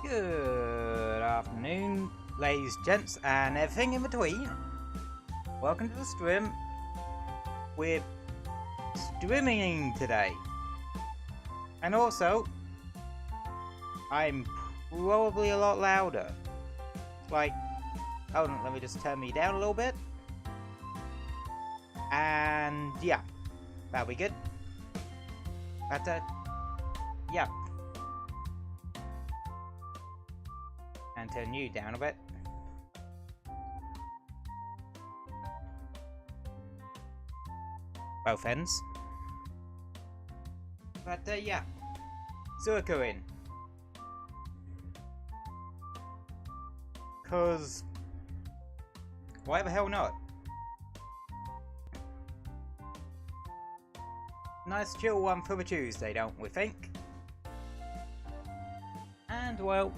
Good afternoon, ladies, gents, and everything in between. Welcome to the stream. We're streaming today. And also, I'm probably a lot louder. Like, hold on, let me just turn me down a little bit. And yeah, that'll be good. But, yeah. And turn you down a bit. Both ends. But yeah, Suika in. Cause why the hell not? Nice chill one for a Tuesday, don't we think? And well,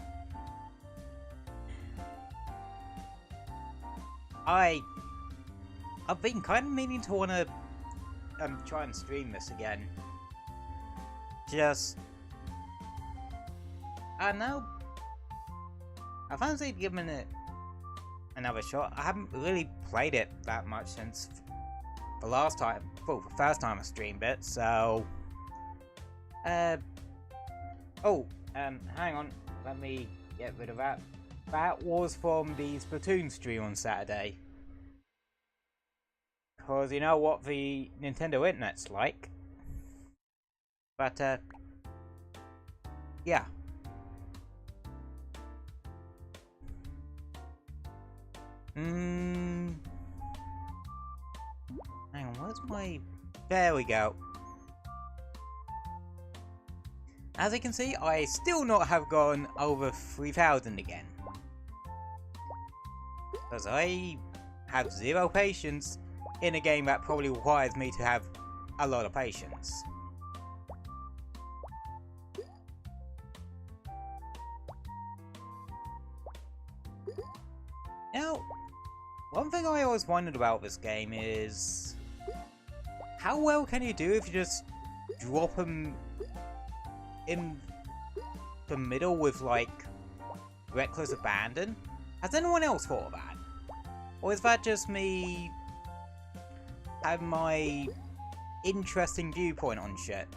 I've been kind of meaning to wanna try and stream this again. Just I know I fancy giving it another shot. I haven't really played it that much since the last time, well, the first time I streamed it, so hang on, let me get rid of that. That was from the Splatoon stream on Saturday. Cause you know what the Nintendo Internet's like. But yeah. Hang on, where's my... There we go. As you can see, I still not have gone over 3,000 again. Because I have zero patience in a game that probably requires me to have a lot of patience. Now, one thing I always wondered about this game is how well can you do if you just drop them in the middle with like reckless abandon? Has anyone else thought of that? Or is that just me having my interesting viewpoint on shit?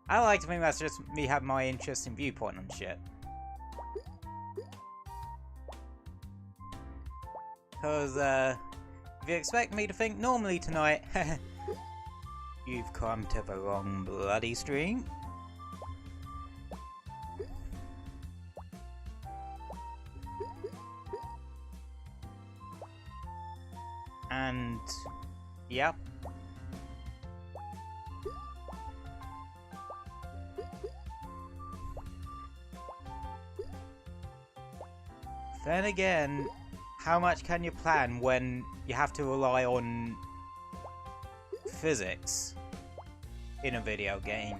I like to think that's just me having my interesting viewpoint on shit. Because, if you expect me to think normally tonight, you've come to the wrong bloody stream. And, yep. Then again, how much can you plan when you have to rely on physics in a video game?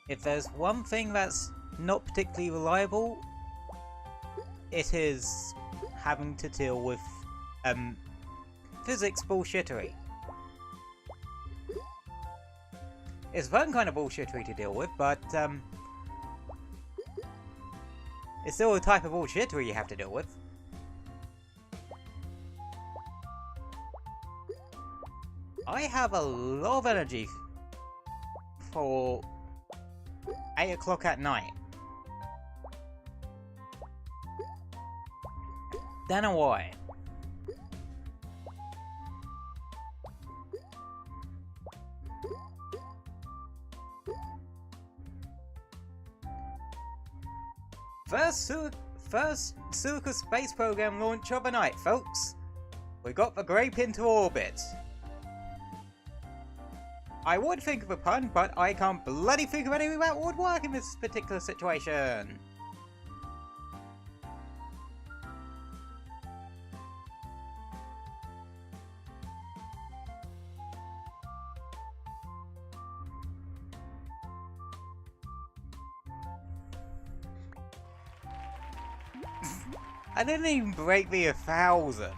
If there's one thing that's not particularly reliable, it is having to deal with physics bullshittery. It's fun kind of bullshittery to deal with, but it's still a type of bullshittery you have to deal with. I have a lot of energy for 8 o'clock at night. Don't know why. First Suika space program launch of the night, folks. We got the grape into orbit. I would think of a pun, but I can't bloody think of anything that would work in this particular situation. I didn't even break the 1,000.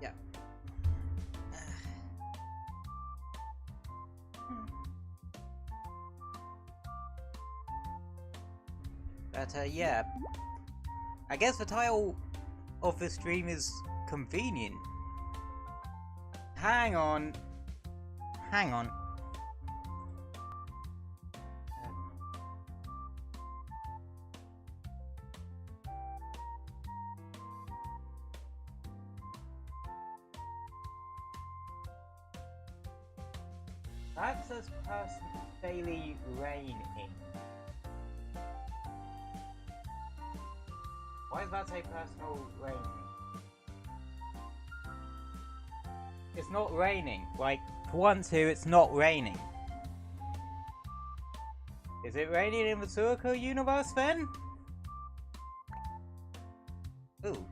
Yeah. But, yeah. I guess the title of the stream is convenient. Hang on. Hang on. Perhaps there's daily raining. Why does that say personal raining? It's not raining. Like, for once here, it's not raining. Is it raining in the Suika universe then? Ooh.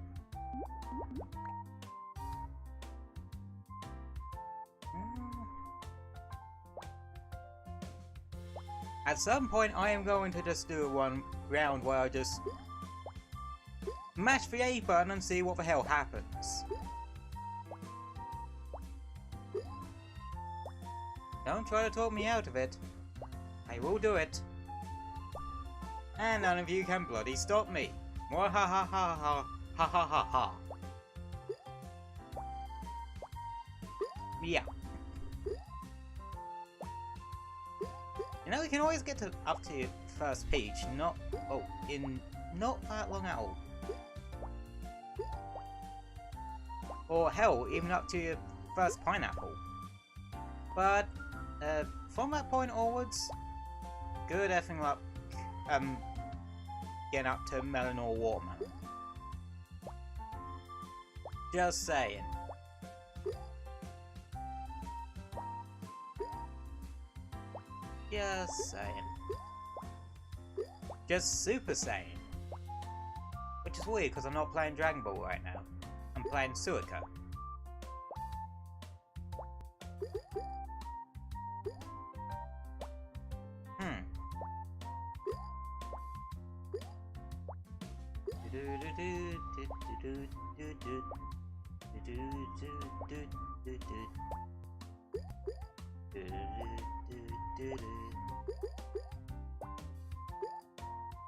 At some point, I am going to just do one round where I just mash the A button and see what the hell happens. Don't try to talk me out of it. I will do it. And none of you can bloody stop me. Mwah ha ha ha ha ha ha ha ha. Yeah. You know, we can always get up to your first peach, not that long at all. Or hell, even up to your first pineapple. But from that point onwards, good effing luck getting up to melon or watermelon. Just saying. Just saying. Just super saying. Which is weird because I'm not playing Dragon Ball right now. I'm playing Suika.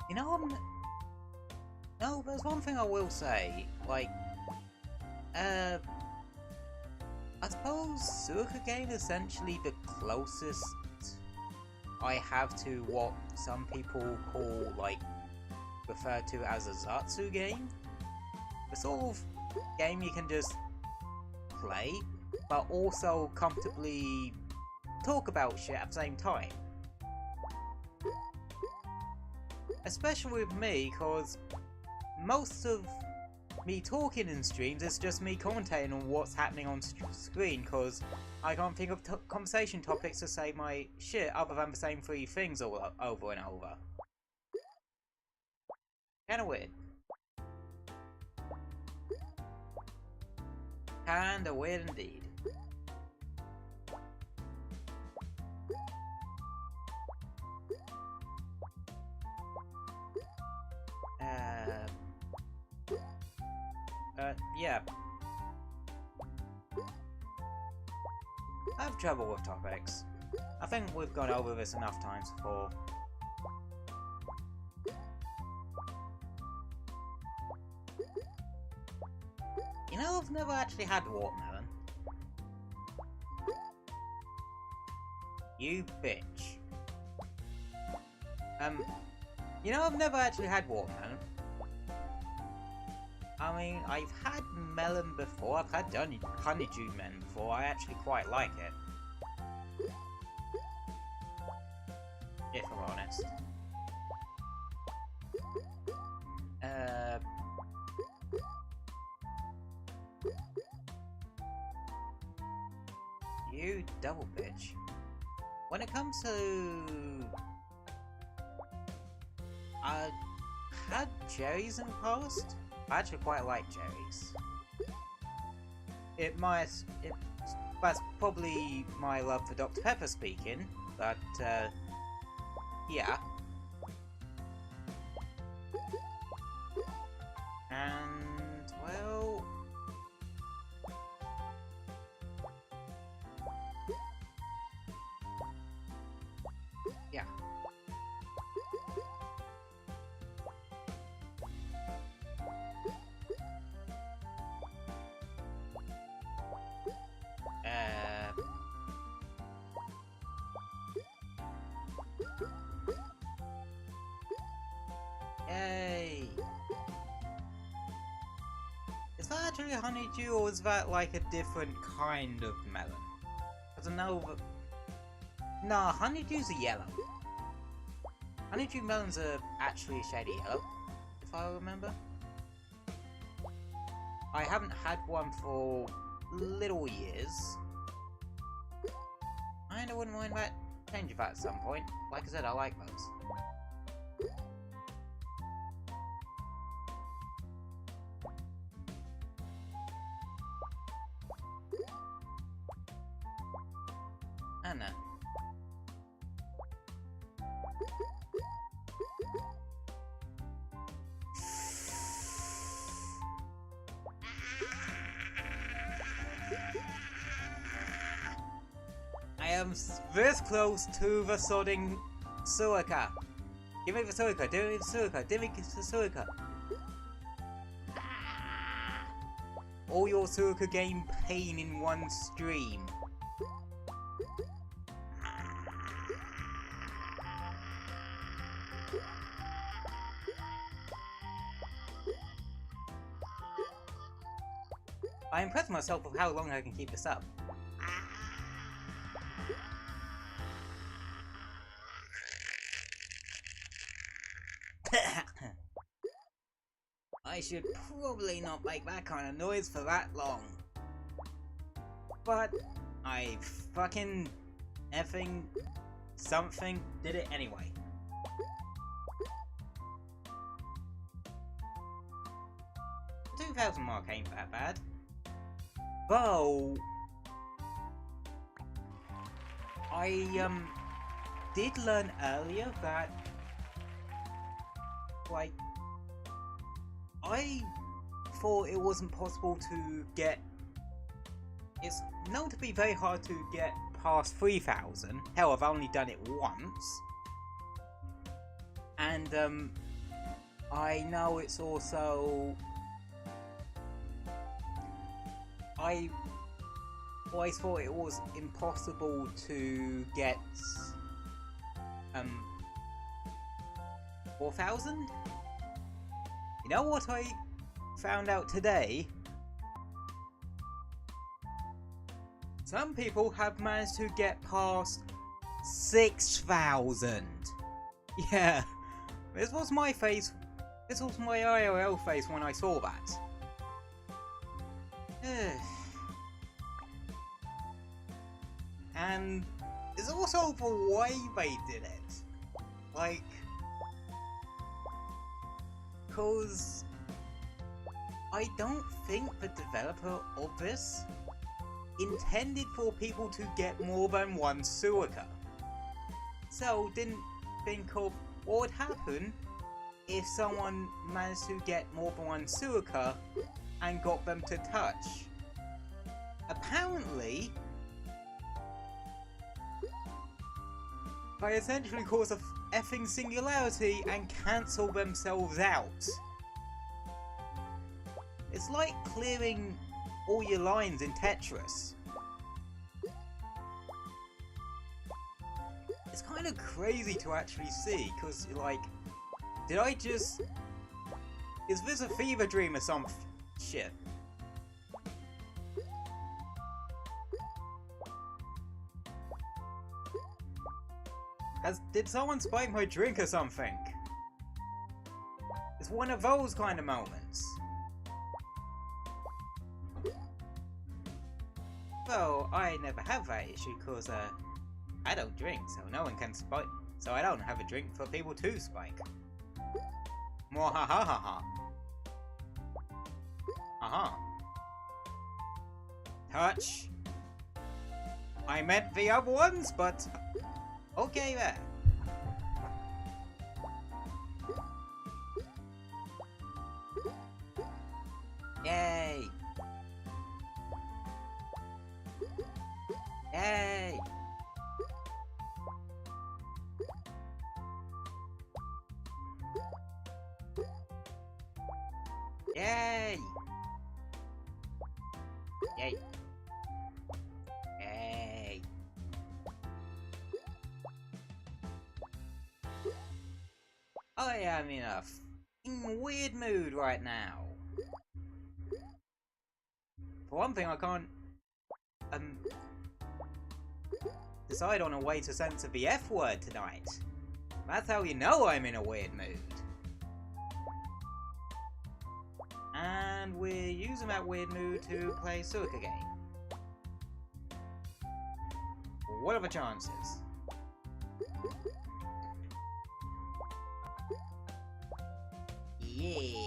You know, no, there's one thing I will say, like, I suppose Suika Game is essentially the closest I have to what some people call, like, refer to as a Zatsu game. The sort of game you can just play, but also comfortably talk about shit at the same time. Especially with me, because most of me talking in streams is just me commentating on what's happening on screen, because I can't think of conversation topics to say my shit other than the same three things over and over. Kinda weird. Kinda weird indeed. Yeah. I have trouble with topics. I think we've gone over this enough times before. You know, I've never actually had watermelon. You bitch. You know, I've never actually had watermelon. I mean, I've had melon before, I've had honeydew melon before, I actually quite like it. If I'm honest. You double bitch. When it comes to... I had cherries in the past. I actually quite like cherries. That's probably my love for Dr. Pepper speaking, but yeah. And actually honeydew, or is that like a different kind of melon? I don't know, but... Nah, honeydews are yellow. Honeydew melons are actually a shade of yellow, if I remember. I haven't had one for little years. I wouldn't mind that changing that at some point. Like I said, I like those. Anna. I am this close to the sodding Suika. Give me the Suika, give me the Suika, give me the Suika. All your Suika Game pain in one stream. I impressed myself with how long I can keep this up. I should probably not make that kind of noise for that long. But I fucking effing something did it anyway. The 2000 mark ain't that bad. Though I did learn earlier that like I thought it wasn't possible to get. It's known to be very hard to get past 3000. Hell, I've only done it once. And I know it's also. I always thought it was impossible to get 4000? You know what I found out today? Some people have managed to get past 6000. Yeah, this was my face. This was my IRL face when I saw that. And it's also the way they did it. Like, because I don't think the developer of this intended for people to get more than one Suika. So didn't think of what would happen if someone managed to get more than one Suika and got them to touch. Apparently, they essentially cause a effing singularity and cancel themselves out. It's like clearing all your lines in Tetris. It's kind of crazy to actually see, because like, did I just... Is this a fever dream or some shit? Did someone spike my drink or something? It's one of those kind of moments. Well, I never have that issue because I don't drink, so no one can spike. So I don't have a drink for people to spike. More ha ha ha ha. Aha. Touch. I meant the other ones, but okay there. Yay. Yay. Yay. Yay. Yay. I am in a f***ing weird mood right now. For one thing, I can't decide on a way to censor the F word tonight. That's how you know I'm in a weird mood. And we're using that weird mood to play Suika Game. What are the chances? Yeah.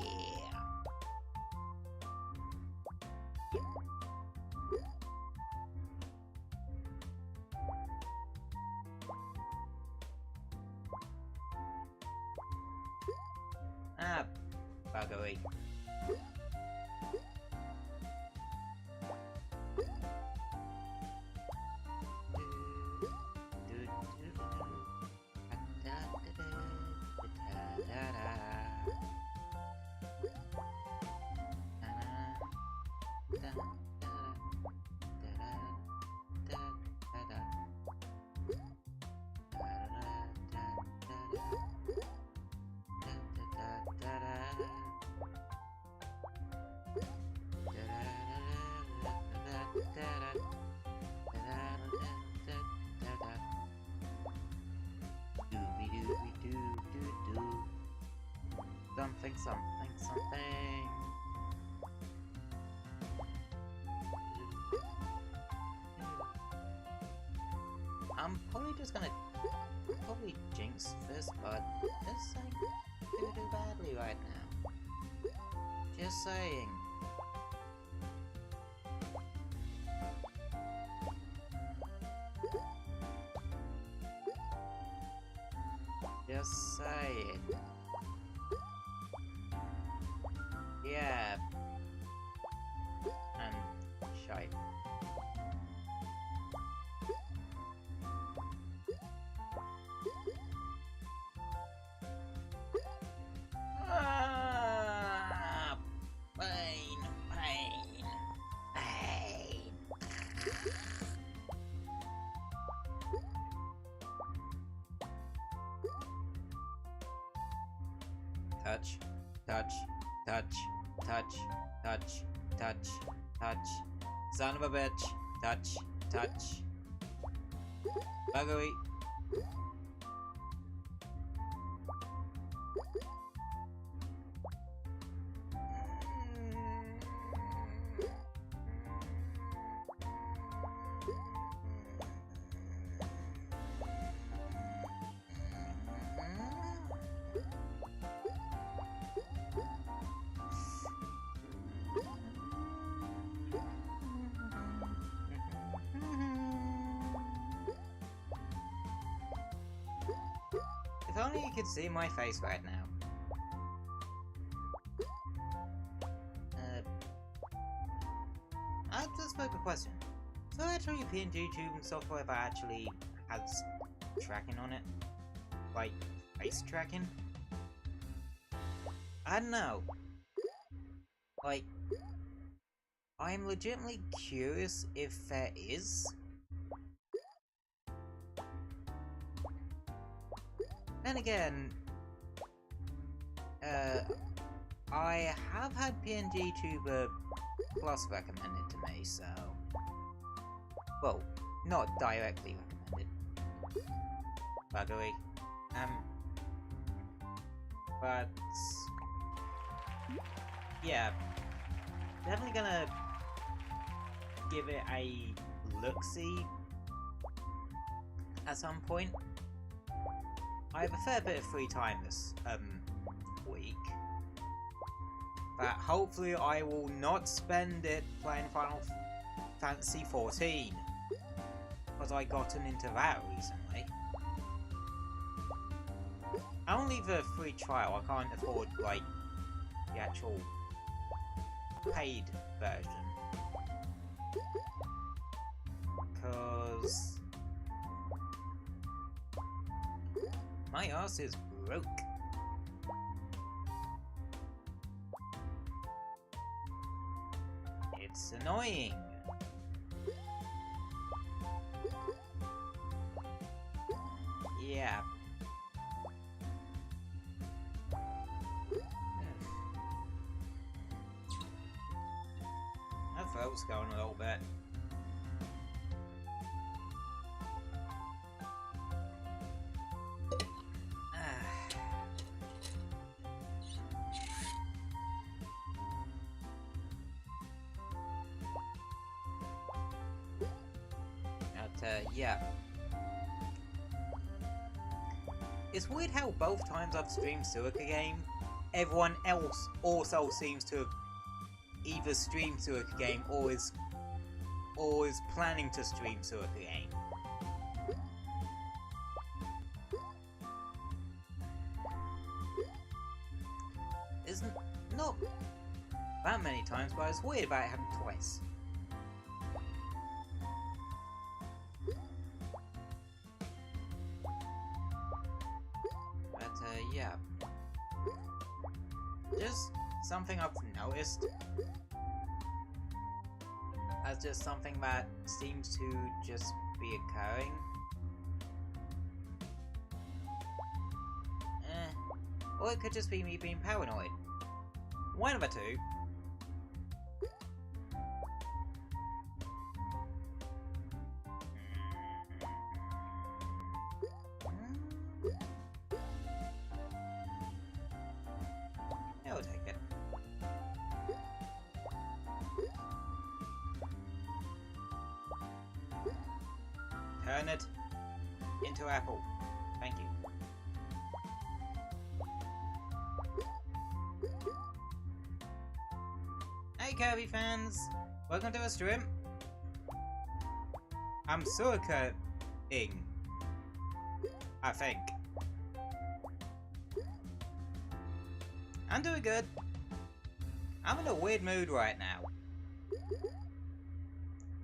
Ah, buggery. Something. I'm probably just gonna jinx this, but this ain't gonna do badly right now. Just saying. Just saying. Yeah. And shite. Pain. Touch. Son of a bitch. Touch. Buggery. If only you could see my face right now. I just spoke a question. So actually PNG tube software that actually has tracking on it? Like, face tracking? I don't know. Like, I'm legitimately curious if there is. Then again, I have had PNG Tuber Plus recommended to me, so... Well, not directly recommended. Buggery. But... yeah. Definitely gonna give it a look-see at some point. I have a fair bit of free time this week that hopefully I will not spend it playing Final Fantasy 14 because I gotten into that recently. Only the free trial, I can't afford like the actual paid version because my ass is broke. It's annoying. Yeah. That throats going a little bit. Yeah. It's weird how both times I've streamed Suika Game, everyone else also seems to have either streamed Suika Game or is planning to stream Suika Game. It's not that many times, but it's weird about it happening twice. Yeah. Just something I've noticed as just something that seems to just be occurring. Or it could just be me being paranoid. One of the two. I'll take it. Turn it into apple. Thank you. Hey Kirby fans! Welcome to a stream. I'm Suika-ing, I think. I'm doing good. I'm in a weird mood right now.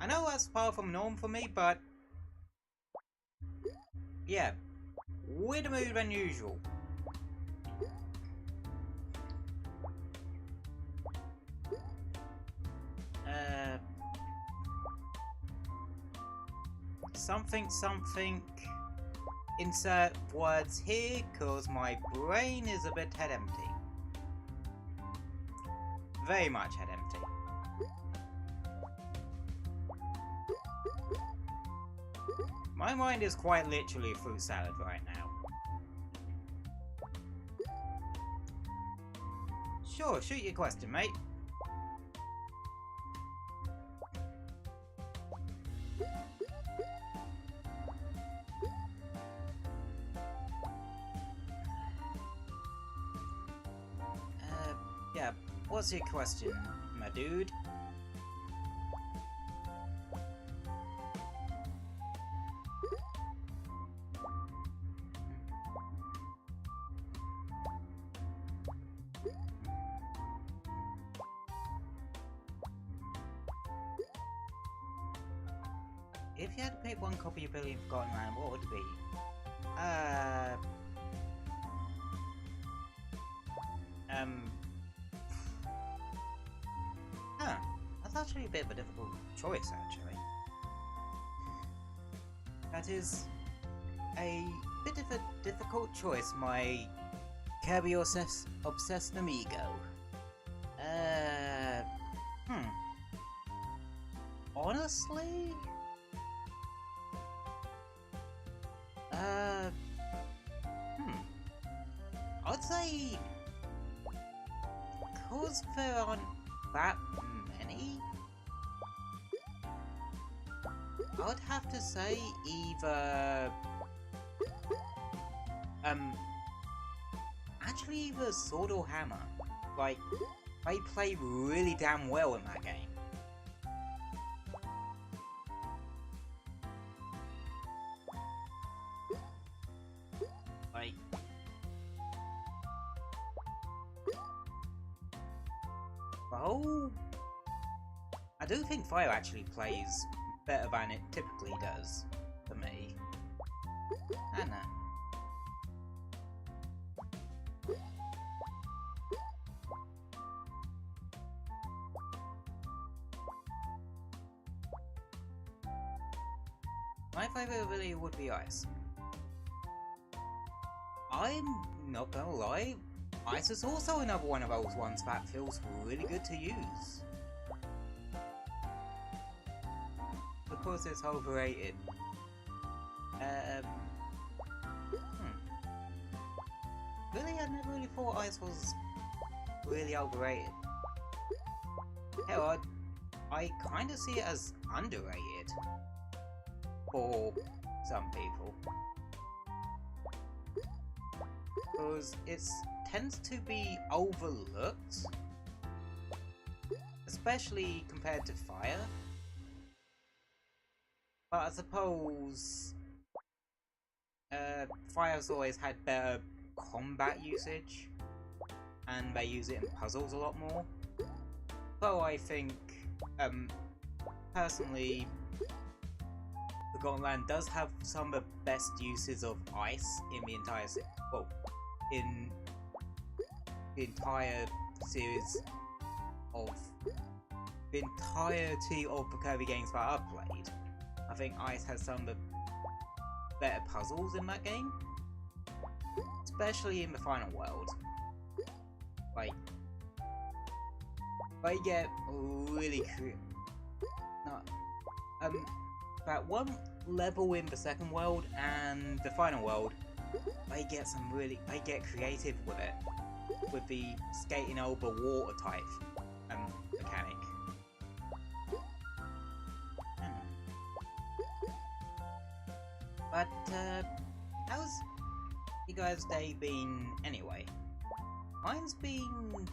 I know that's far from norm for me, but yeah, weirder mood than usual. Something. Insert words here, cause my brain is a bit head empty. Very much head empty. My mind is quite literally a fruit salad right now. Sure, shoot your question, mate. Yeah, what's your question, my dude? If you had to pick one copy of Billy and Forgotten Land, what would it be? Huh. That's actually a bit of a difficult choice, actually. That is a bit of a difficult choice, my Kirby obsessed amigo. Honestly? I'd say, cause there aren't that many, I'd have to say either, actually either Sword or Hammer. Like, they play really damn well in that game. Like, well, I do think Fire actually plays better than it typically does for me. I don't know. My favourite ability would be Ice. I'm not gonna lie, Ice is also another one of those ones that feels really good to use. because it's overrated. Really, I never really thought ice was really overrated. Hell, I kind of see it as underrated for some people. Because it tends to be overlooked, especially compared to fire. But I suppose fire's always had better combat usage, and they use it in puzzles a lot more. Though I think, personally, Forgotten Land does have some of the best uses of ice in the entire in the entire series of the entirety of the Kirby games that I've played. I think ice has some of the better puzzles in that game, especially in the final world. Like, they get really about one level in the second world and the final world, they get creative with it, with the skating over water type mechanic. But how's you guys' day been anyway? Mine's been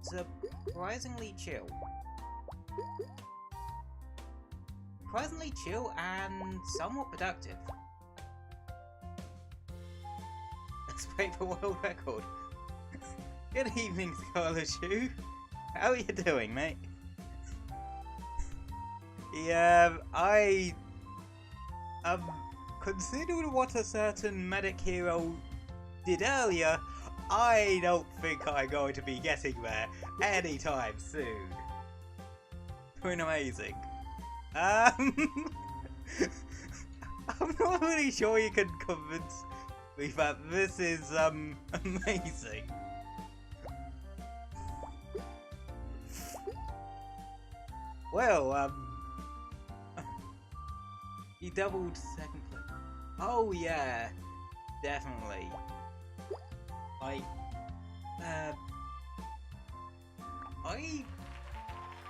surprisingly chill. Surprisingly chill and somewhat productive. Let's break the world record. Good evening, Scarlet Shoe. How are you doing, mate? Yeah, considering what a certain medic hero did earlier, I don't think I'm going to be getting there anytime soon. Doing amazing. I'm not really sure you can convince me that this is amazing. Well, you doubled second place. Oh yeah, definitely. I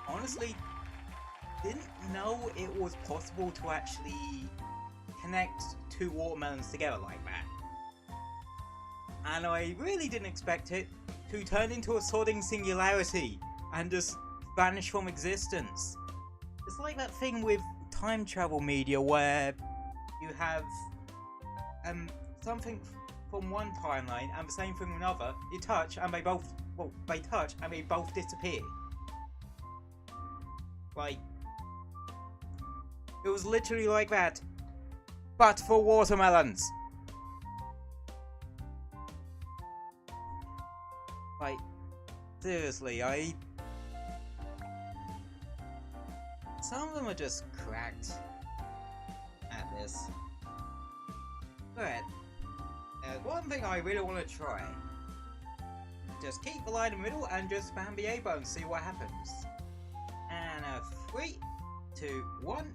honestly didn't know it was possible to actually connect two watermelons together like that. And I really didn't expect it to turn into a sorting singularity and just vanish from existence. It's like that thing with time travel media where you have something from one timeline and the same thing from another, you touch and they both disappear. Like, it was literally like that, but for watermelons. Like, seriously, some of them are just cracked at this. But one thing I really want to try. Just keep the line in the middle and just spam the A button, see what happens. And 3, 2, 1.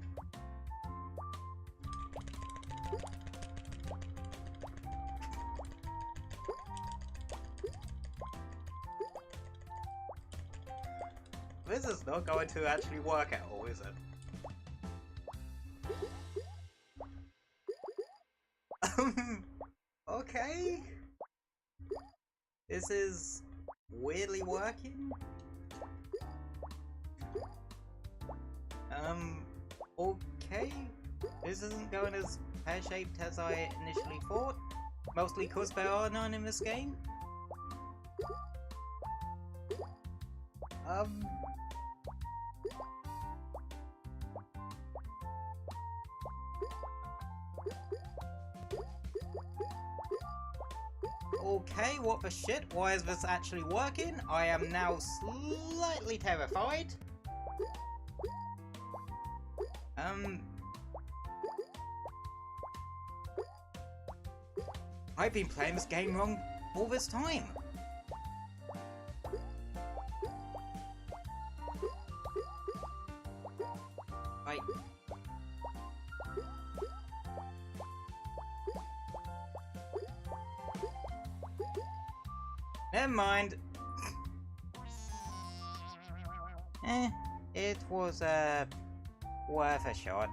This is not going to actually work at all, is it? Okay. This is weirdly working. Okay. This isn't going as pear-shaped as I initially thought. Mostly because there are none in this game. Okay, what the shit? Why is this actually working? I am now slightly terrified. I've been playing this game wrong all this time. Never mind. It was worth a shot.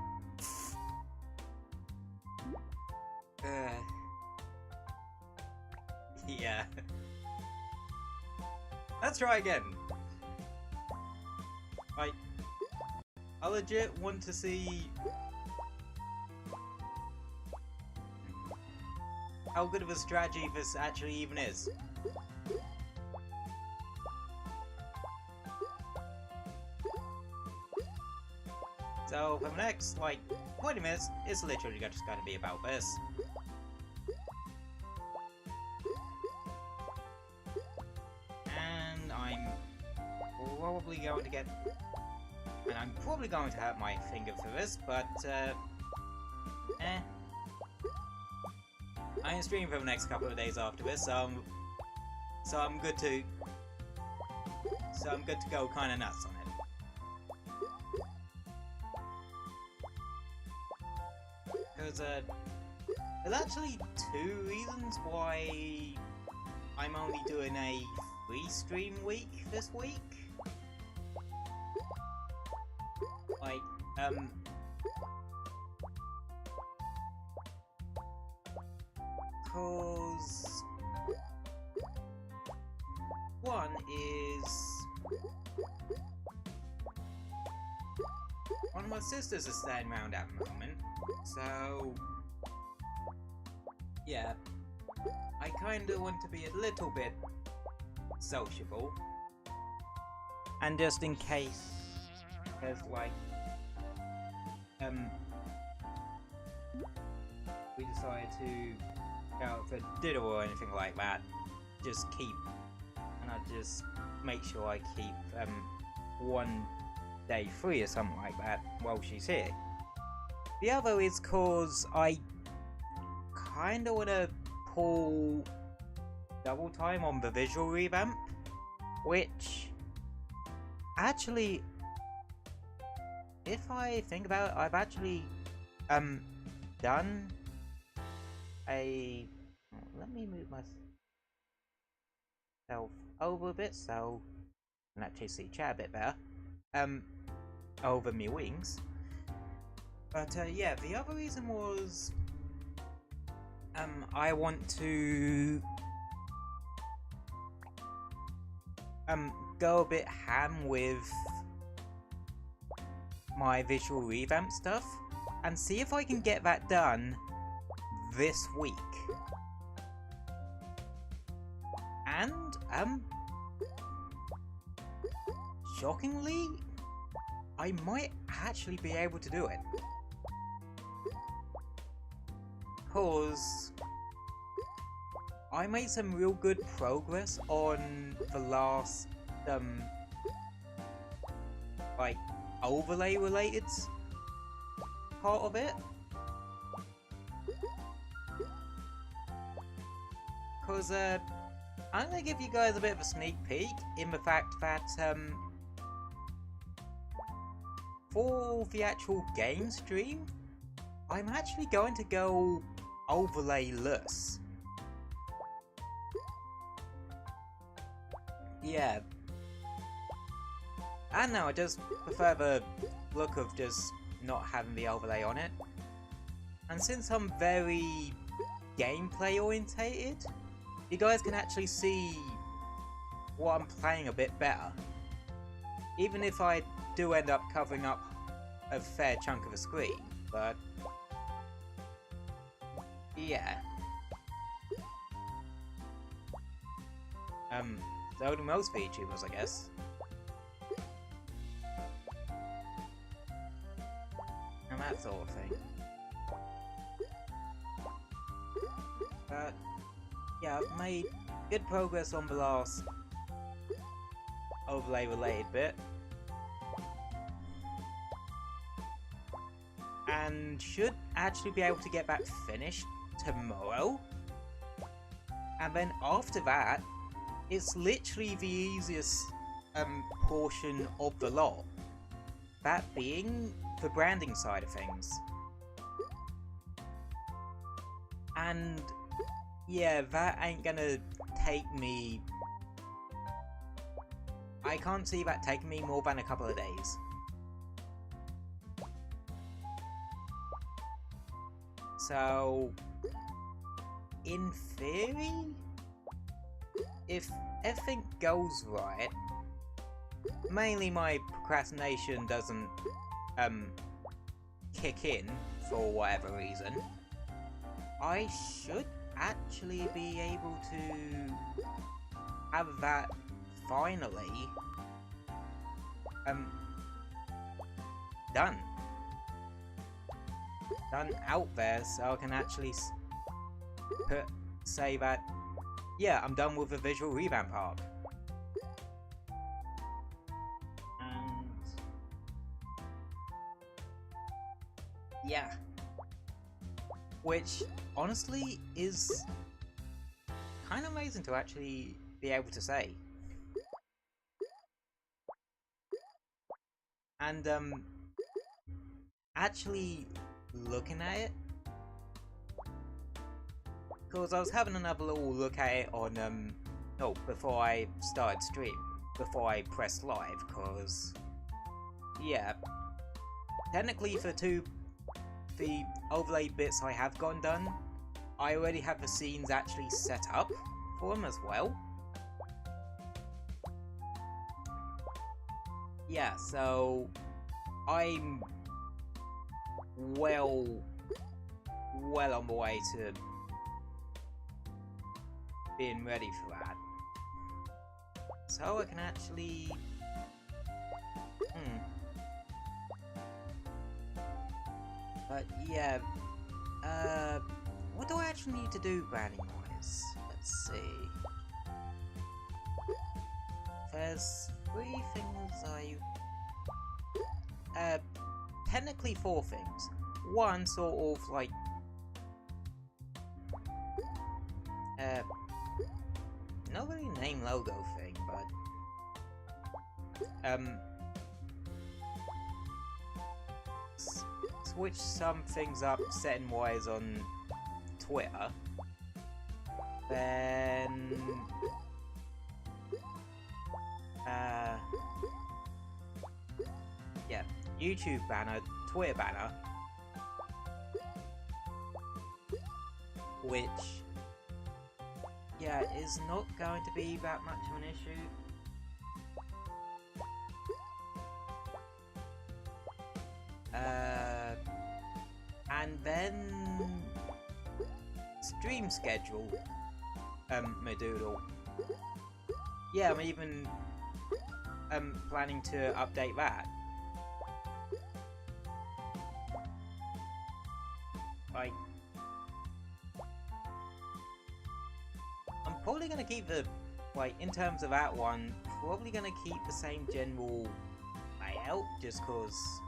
Yeah. Let's try again. Like, I legit want to see how good of a strategy this actually even is. So for the next, like, 20 minutes, it's literally just gonna be about this. And I'm probably going to get... And I'm probably going to hurt my finger for this, but, I am streaming for the next couple of days after this, so I'm good to go kind of nuts on it. Because there's actually two reasons why I'm only doing a free stream week this week. Like, cause one is one of my sisters is staying around at the moment, so yeah, I kinda want to be a little bit sociable, and just in case there's like we decided to go out for dinner or anything like that, just keep, and I just make sure I keep one day free or something like that while she's here. The other is cause I kinda wanna pull double time on the visual revamp, which actually, if I think about it, I've actually done a... let me move myself over a bit so I can actually see chat a bit better. Over my wings. But yeah, the other reason was I want to go a bit ham with my visual revamp stuff and see if I can get that done this week. And shockingly, I might actually be able to do it. Cause I made some real good progress on the last like overlay related part of it. Cause I'm gonna give you guys a bit of a sneak peek in the fact that for the actual game stream, I'm actually going to go overlay-less. Yeah. I know, I just prefer the look of just not having the overlay on it. And since I'm very gameplay orientated, you guys can actually see what I'm playing a bit better. Even if I do end up covering up a fair chunk of the screen, but yeah. So do most VTubers, I guess. And that sort of thing. But yeah, I've made good progress on the last overlay related bit. And should actually be able to get that finished tomorrow. And then after that, it's literally the easiest portion of the lot. That being the branding side of things. And yeah, that ain't gonna take me I can't see that taking me more than a couple of days. So, in theory, if everything goes right, mainly my procrastination doesn't kick in for whatever reason, I should actually be able to have that finally done out there, so I can actually say that, yeah, I'm done with the visual revamp arc. And yeah, which honestly is kind of amazing to actually be able to say. And actually looking at it, because I was having another little look at it on before I started stream, before I pressed live, because yeah, technically for the overlay bits I have gotten done, I already have the scenes actually set up for them as well. Yeah, so I'm well on my way to being ready for that. So I can actually but yeah, what do I actually need to do branding wise? Let's see. There's 3 things technically 4 things. One sort of like not really name logo thing, but switch some things up setting wise on Twitter. Then yeah, YouTube banner, Twitter banner, which yeah is not going to be that much of an issue. And then stream schedule, Madoodle. Yeah, I'm even planning to update that. Like, I'm probably gonna keep the, like, in terms of that one, probably gonna keep the same general layout, just cause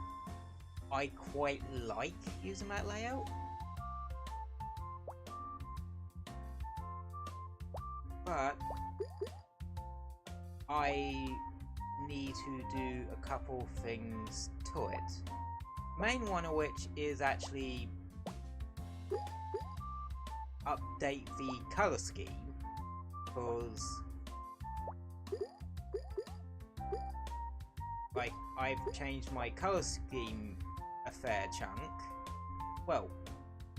I quite like using that layout. But I need to do a couple things to it. Main one of which is actually update the colour scheme, because like I've changed my colour scheme a fair chunk. Well,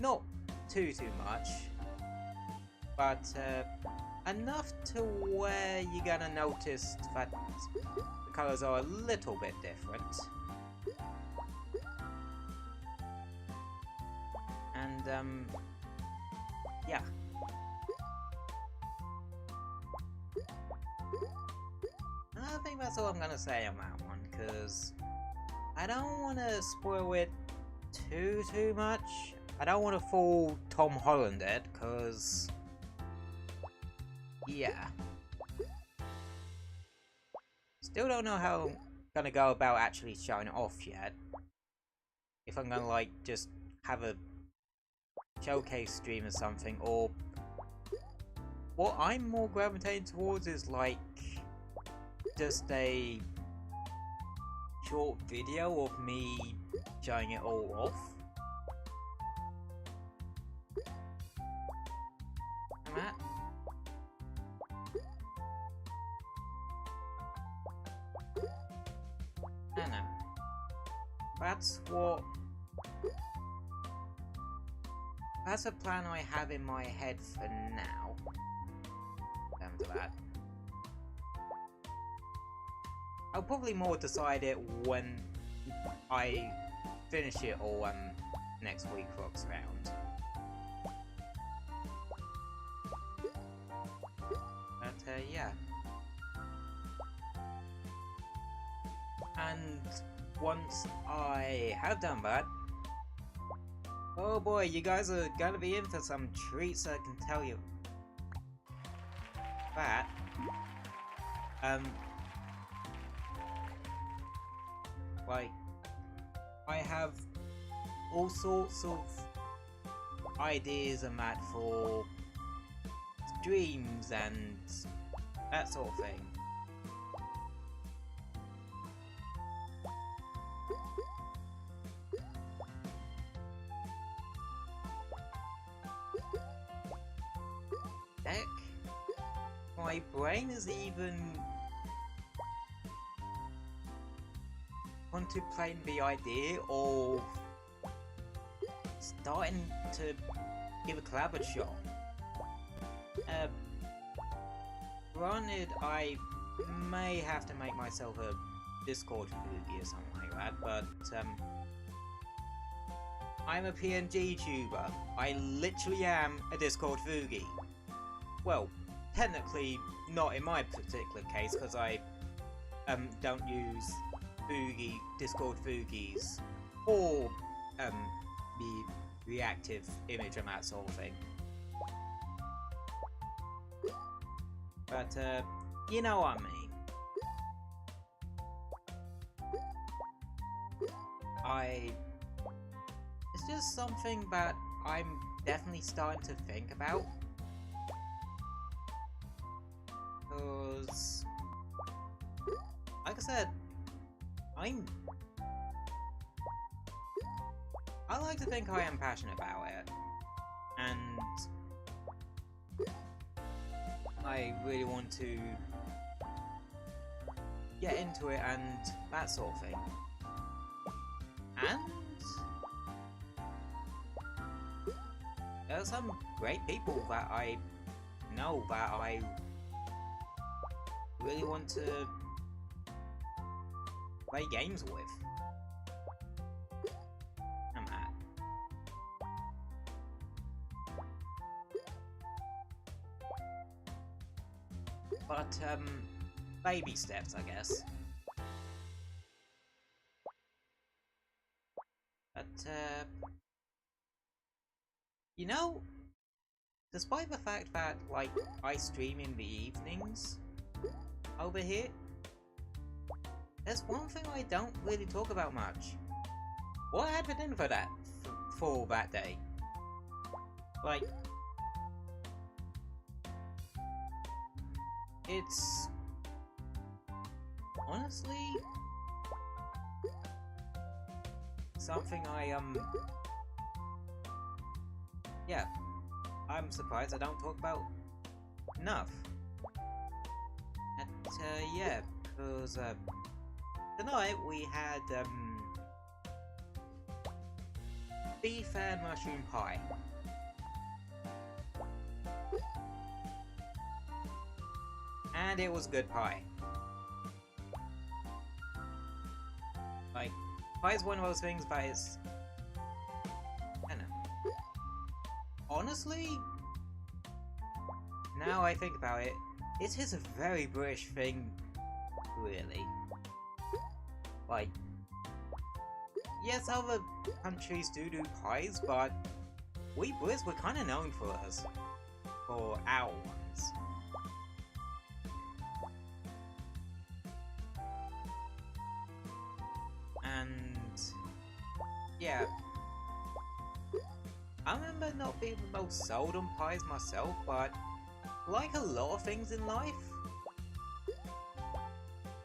not too much, but enough to where you're gonna notice that the colours are a little bit different. And yeah. I think that's all I'm gonna say on that one, because I don't want to spoil it too much. I don't want to fool Tom Holland it, because yeah. Still don't know how I'm gonna go about actually showing it off yet. If I'm gonna like just have a showcase stream or something, or what I'm more gravitating towards is like just a short video of me showing it all off. And that. I don't know. That's what... That's a plan I have in my head for now. Down to that. I'll probably more decide it when I finish it all next week rocks round. But yeah. And once I have done that, oh boy, you guys are gonna be in for some treats, I can tell you. That, like, I have all sorts of ideas and that for streams and that sort of thing. Heck, my brain is even contemplating the idea of starting to give a collab a shot. Granted, I may have to make myself a Discord Fugi or something like that, but I'm a PNG tuber. I literally am a Discord Fugi. Well, technically not in my particular case, because I don't use Discord Fugis or the reactive image and that sort of thing. But you know what I mean. It's just something that I'm definitely starting to think about. Because, like I said, I like to think I am passionate about it, and I really want to get into it and that sort of thing. And there are some great people that I know that I really want to play games with. I'm at. But baby steps, I guess. But you know, despite the fact that like I stream in the evenings over here, there's one thing I don't really talk about much. What happened in for that for that day? Like, it's honestly something yeah, I'm surprised I don't talk about enough. And yeah, because tonight we had beef and mushroom pie. And it was good pie. Like, pie is one of those things that is, I don't know. Honestly, now I think about it, it is a very British thing, really. Like, yes, other countries do pies, but we Brits were kind of known for our ones. And yeah, I remember not being the most sold on pies myself, but like a lot of things in life,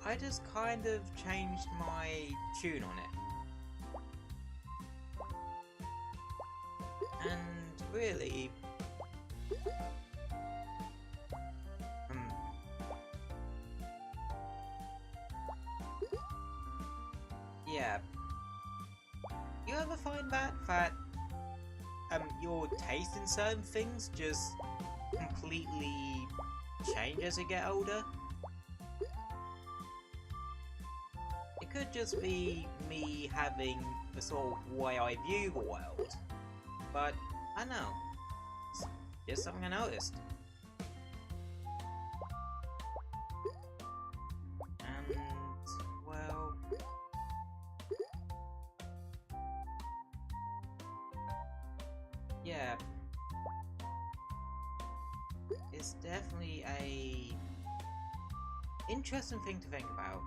I just kind of changed my tune on it. And really, yeah. You ever find that your taste in certain things just completely change as you get older? It could just be me having the sort of way I view the world, but I know, it's just something I noticed. And, well, yeah, it's definitely a interesting thing to think about.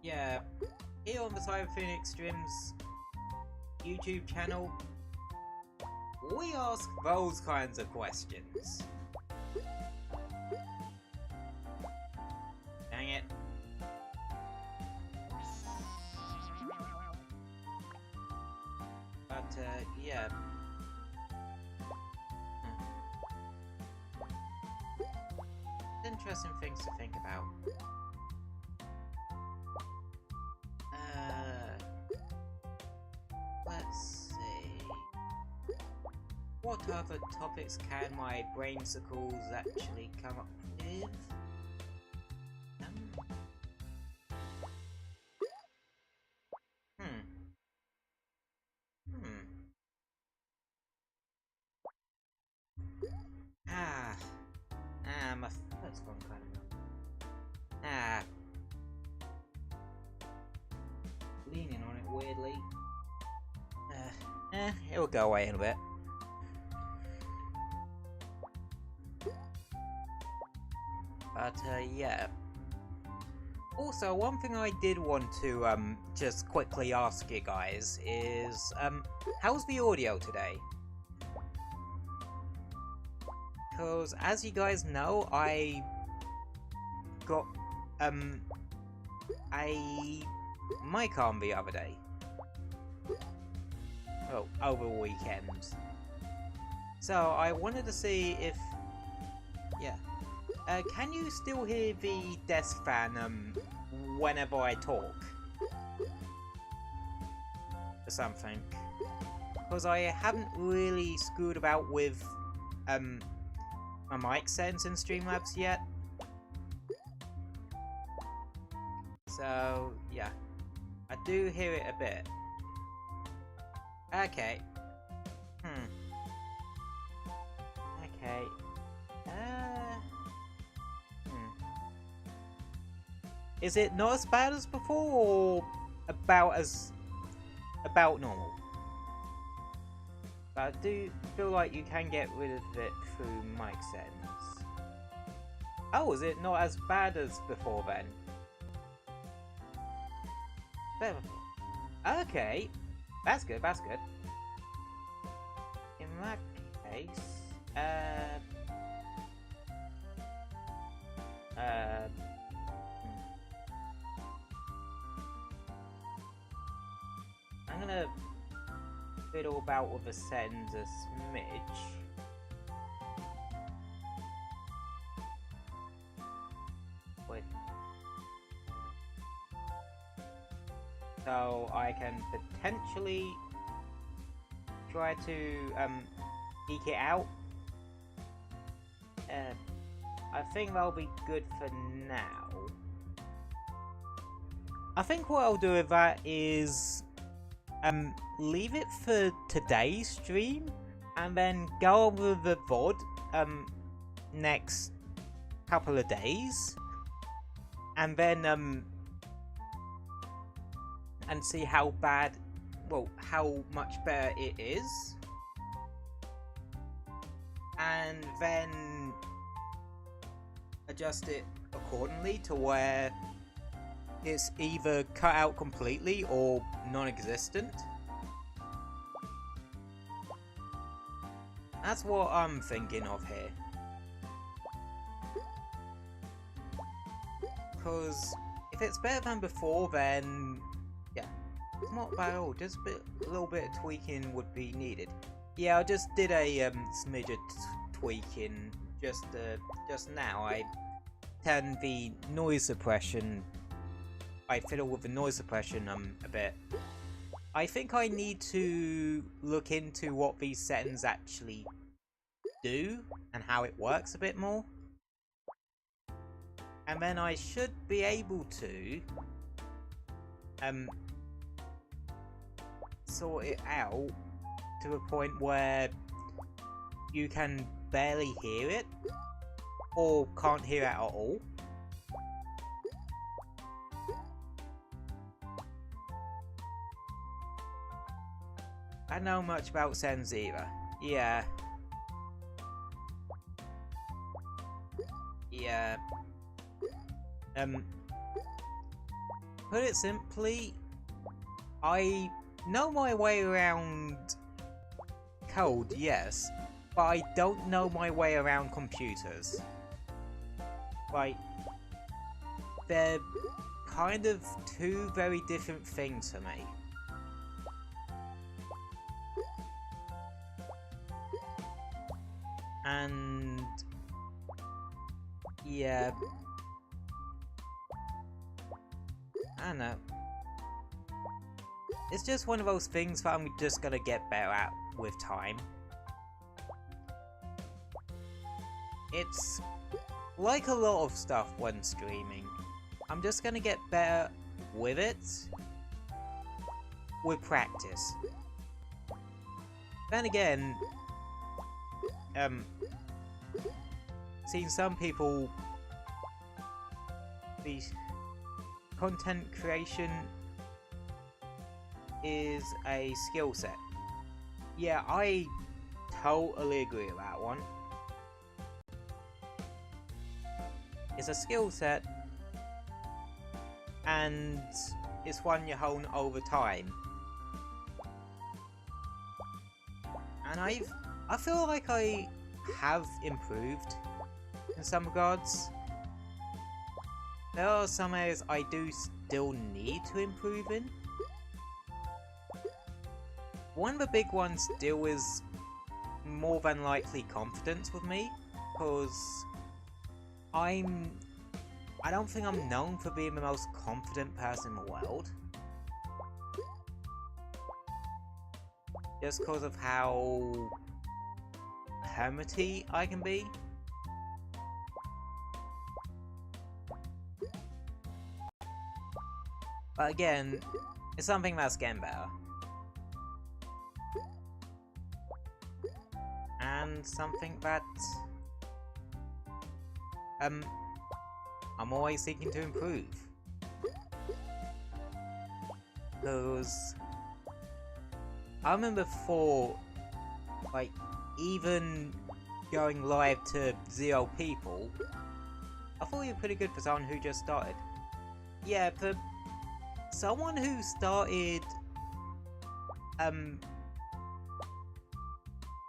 Yeah, here on the Cyber Phoenix Streams YouTube channel, we ask those kinds of questions. Dang it. But, yeah. Interesting things to think about. Let's see. What other topics can my brain-sicles actually come up with? My foot's gone kind of leaning on it weirdly. It'll go away in a bit. But, yeah. Also, one thing I did want to, just quickly ask you guys is, how's the audio today? Because, as you guys know, I got, a mic arm the other day. Oh, over the weekend. So, I wanted to see if... Yeah. Can you still hear the desk fan, whenever I talk? Or something. Because I haven't really screwed about with, my mic settings in Streamlabs yet. So, yeah. I do hear it a bit. Okay. Okay. Is it not as bad as before, or about normal? But I do feel like you can get rid of it through mic settings. Oh, is it not as bad as before then? Better. Okay. That's good, that's good. In that case, I'm gonna fiddle about with the settings a smidge. Wait. So I can potentially try to eke it out. I think that'll be good for now. I think what I'll do with that is leave it for today's stream and then go over the VOD next couple of days and then and see how bad, well, how much better it is, and then adjust it accordingly to where it's either cut out completely or non-existent. That's what I'm thinking of here. Because if it's better than before, then yeah, it's not bad at all. Just a little bit of tweaking would be needed. Yeah, I just did a smidge of tweaking just now. I turned the noise suppression I fiddle with the noise suppression a bit. I think I need to look into what these settings actually do and how it works a bit more. And then I should be able to sort it out to a point where you can barely hear it or can't hear it at all. I don't know much about settings either. Yeah. Put it simply, I know my way around code, yes, but I don't know my way around computers. Like, they're kind of two very different things for me. And yeah, I don't know. It's just one of those things that I'm just gonna get better at with time. It's like a lot of stuff when streaming. I'm just gonna get better with it with practice. Then again, seen some people, the content creation is a skill set. Yeah, I totally agree with that one. It's a skill set, and it's one you hone over time. And I feel like I have improved in some regards. There are some areas I do still need to improve in. One of the big ones still is more than likely confidence with me, because I don't think I'm known for being the most confident person in the world. Just because of how hermity I can be. But again, it's something that's getting better. And something that I'm always seeking to improve. Because I remember before, like, even going live to 0 people, I thought you were pretty good for someone who just started. Yeah, for someone who started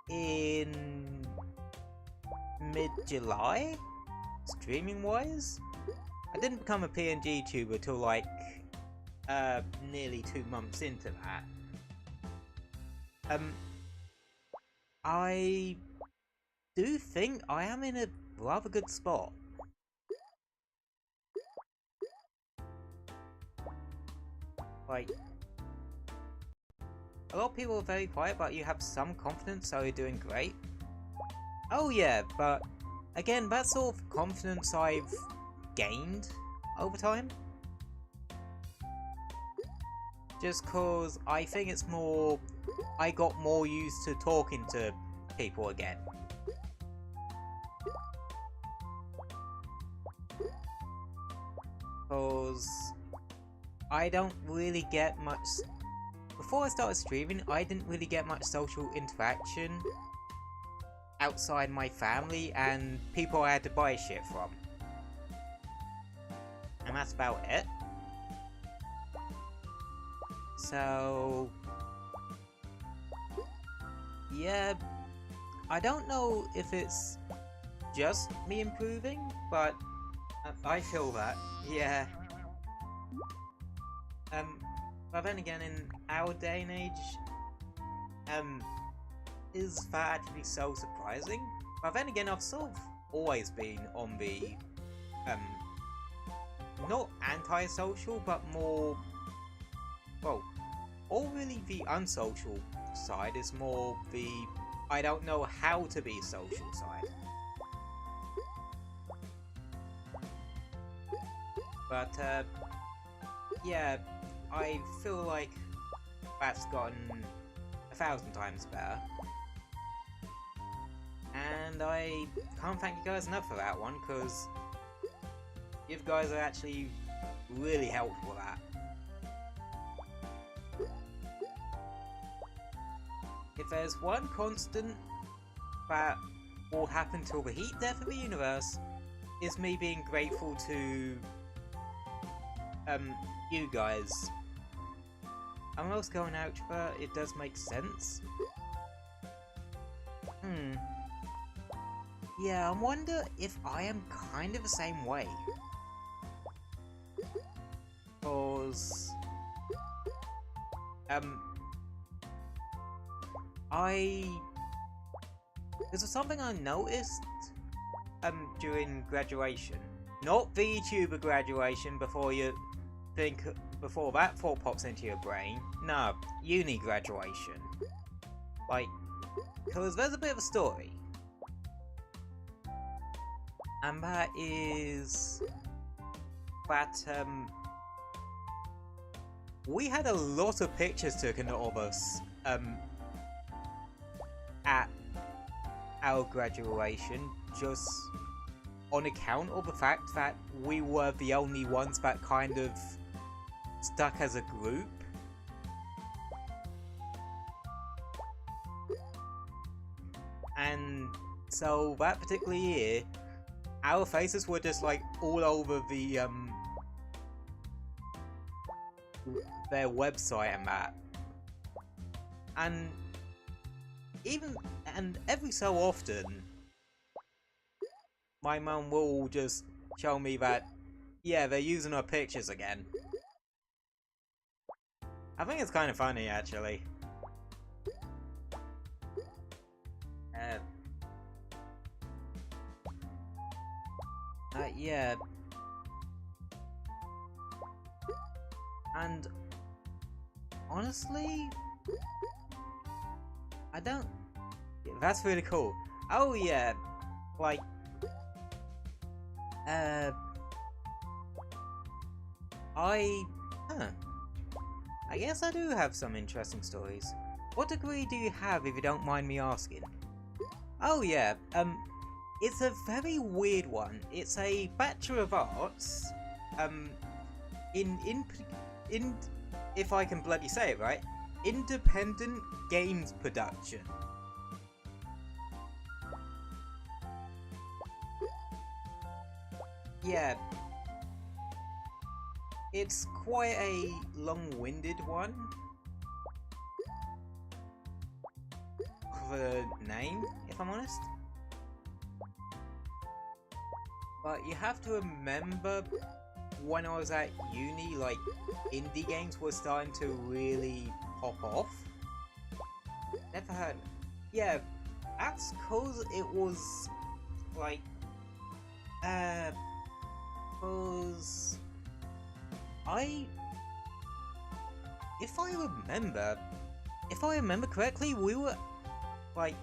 in mid-July, streaming wise, I didn't become a PNG tuber till like nearly 2 months into that. I do think I am in a rather good spot. Like, a lot of people are very quiet, but you have some confidence, so you're doing great. Oh yeah, but again, that sort of confidence I've gained over time. Just cause I think it's more, I got more used to talking to people again. Cause I don't really get much. Before I started streaming, I didn't really get much social interaction outside my family and people I had to buy shit from. And that's about it. So yeah, I don't know if it's just me improving, but I feel that, yeah. But then again, in our day and age, is that actually so surprising? But then again, I've sort of always been on the not antisocial, but more, well, or really the unsocial side is more the I don't know how to be social side. But, yeah, I feel like that's gotten 1,000 times better. And I can't thank you guys enough for that one, because you guys are actually really helpful with that. If there's one constant that will happen till the heat death of the universe, is me being grateful to you guys. I'm almost going out, but it does make sense. Yeah, I wonder if I am kind of the same way. Cause there's something I noticed during graduation. Not VTuber graduation before that thought pops into your brain. No, uni graduation. Like, cause there's a bit of a story. And that is that we had a lot of pictures taken of us at our graduation, just on account of the fact that we were the only ones that kind of stuck as a group. And so that particular year, our faces were just like all over the their website and that. And every so often my mum will just show me that, yeah, they're using our pictures again. I think it's kind of funny, actually. Yeah. And honestly, I don't... That's really cool. Oh yeah, like... I guess I do have some interesting stories. What degree do you have, if you don't mind me asking? Oh yeah, it's a very weird one. It's a Bachelor of Arts, in if I can bloody say it right, independent games production. Yeah, it's quite a long-winded one of a name, if I'm honest. But you have to remember, when I was at uni, like, indie games were starting to really pop off. Never heard. Yeah, that's cause it was, like, cause if I remember correctly, we were, like,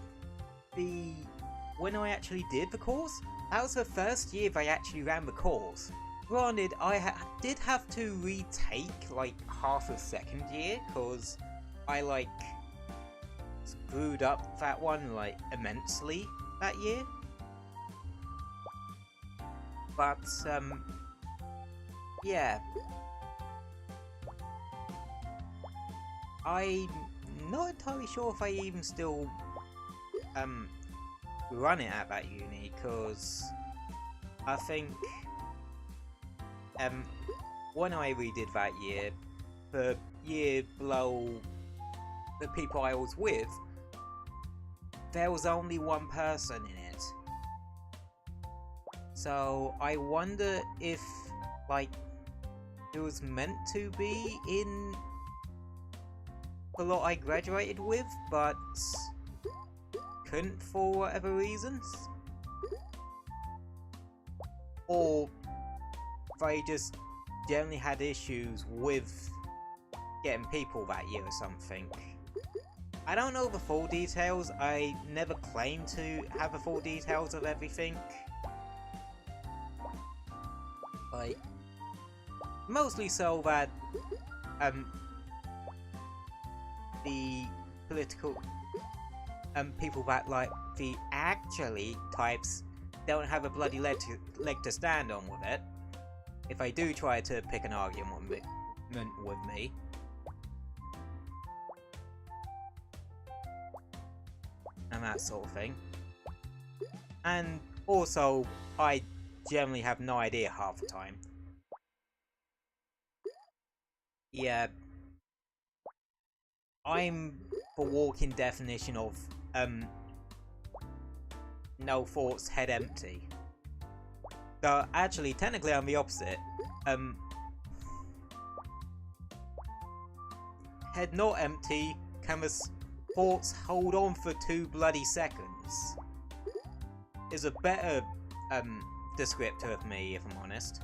when I actually did the course, that was the first year they actually ran the course. Granted, I did have to retake, like, half of second year, cause I, like, screwed up that one, like, immensely that year. But, yeah. I'm not entirely sure if I even still, run it at that uni, cause I think, when I redid that year, the year below the people I was with, there was only one person in it. So I wonder if, like, it was meant to be in the lot I graduated with, but couldn't for whatever reasons. Or they just generally had issues with getting people that year or something. I don't know the full details. I never claimed to have the full details of everything. Like, mostly so that the political people that like the actually types don't have a bloody leg to stand on with it. If they do try to pick an argument with me. And that sort of thing. And also, I generally have no idea half the time. Yeah. I'm the walking definition of, no thoughts, head empty. So, actually, technically I'm the opposite. Head not empty, canvas thoughts hold on for 2 bloody seconds. Is a better, descriptor of me, if I'm honest.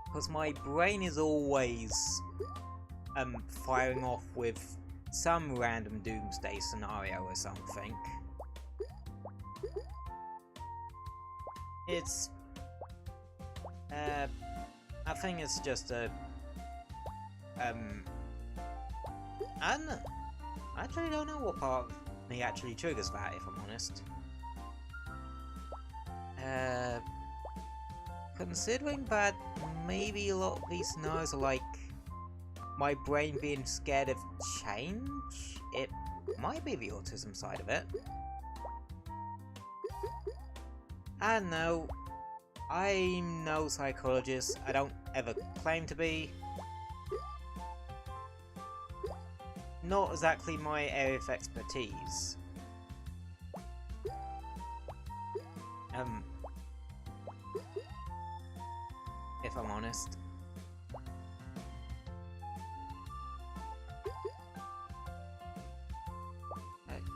Because my brain is always, firing off with some random doomsday scenario or something. It's, I think it's just a, I don't know. I actually don't know what part of me actually triggers that, if I'm honest. Considering that maybe a lot of these scenarios are like my brain being scared of change, it might be the autism side of it. I don't know. I'm no psychologist. I don't ever claim to be. Not exactly my area of expertise. If I'm honest.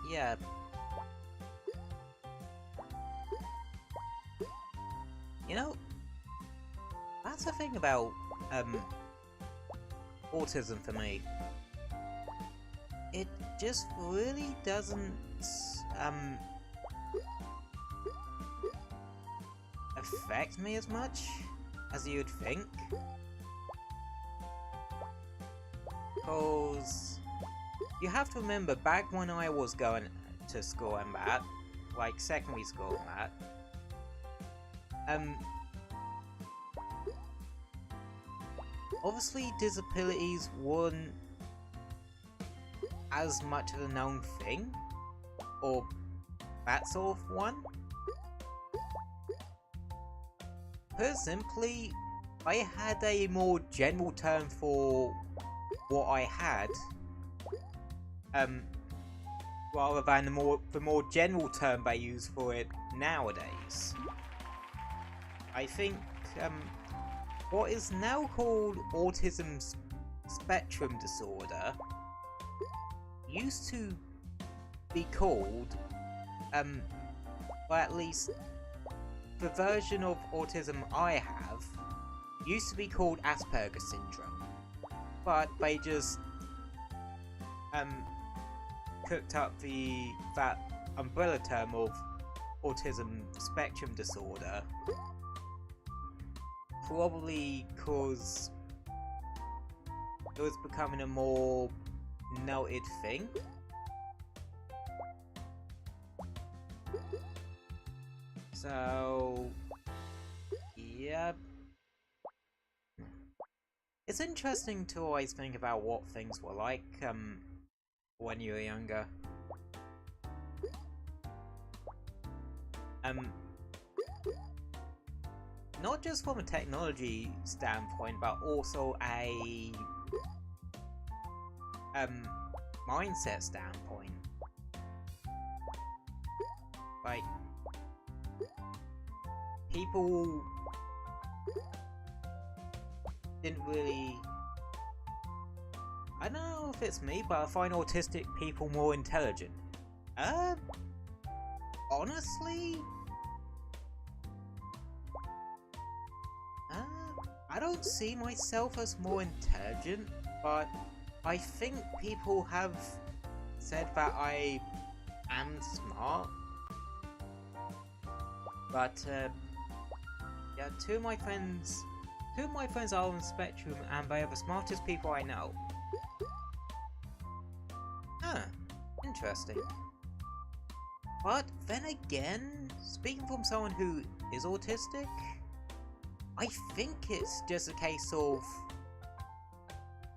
Yeah. You know, that's the thing about, autism for me. It just really doesn't, affect me as much as you'd think. Because you have to remember, back when I was going to school and that, like secondary school and that, obviously disabilities weren't as much of a known thing, or that sort of one. Put simply, I had a more general term for what I had, rather than the more general term they use for it nowadays. I think, what is now called autism spectrum disorder used to be called, or at least the version of autism I have used to be called Asperger's syndrome, but they just cooked up that umbrella term of autism spectrum disorder, probably because it was becoming a more noted thing. So, yeah. It's interesting to always think about what things were like, when you were younger. Not just from a technology standpoint, but also a mindset standpoint. Like, people didn't really... I don't know if it's me, but I find autistic people more intelligent. Honestly? I don't see myself as more intelligent, but I think people have said that I am smart. But yeah, two of my friends are on the spectrum, and they are the smartest people I know. Huh, interesting. But then again, speaking from someone who is autistic, I think it's just a case of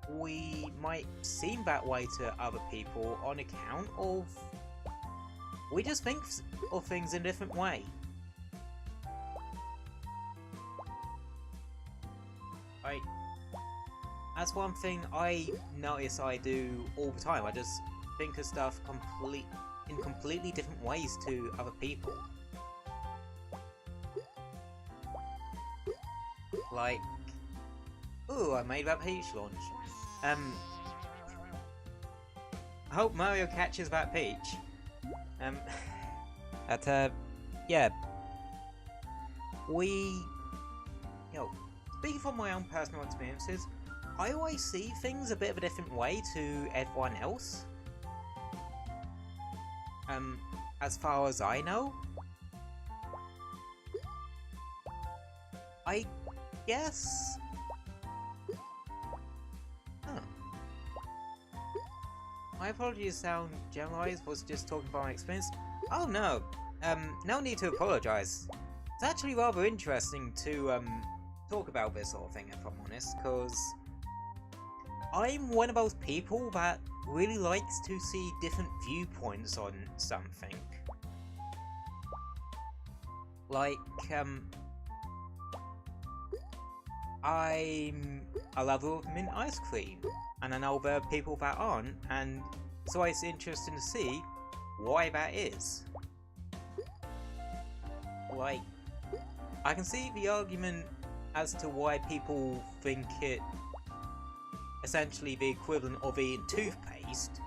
we might seem that way to other people on account of we just think of things in a different way. Like, that's one thing I notice I do all the time. I just think of stuff in completely different ways to other people. Like, ooh, I made that peach launch. I hope Mario catches that peach. Yeah. Speaking from my own personal experiences, I always see things a bit of a different way to everyone else. As far as I know. I guess... Huh. My apologies sound generalized, was just talking about my experience. Oh no, no need to apologize. It's actually rather interesting to, talk about this sort of thing, if I'm honest, because I'm one of those people that really likes to see different viewpoints on something. Like, I'm a lover of mint ice cream, and I know there are people that aren't, and so it's interesting to see why that is. Like, I can see the argument as to why people think it essentially the equivalent of eating toothpaste.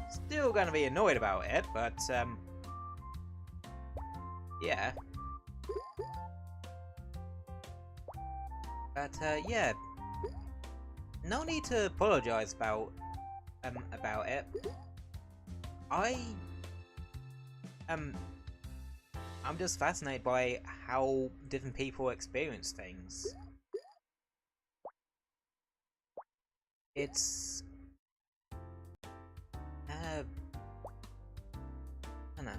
Still gonna be annoyed about it, but yeah. But yeah, no need to apologize about it. I'm just fascinated by how different people experience things. It's... I don't know.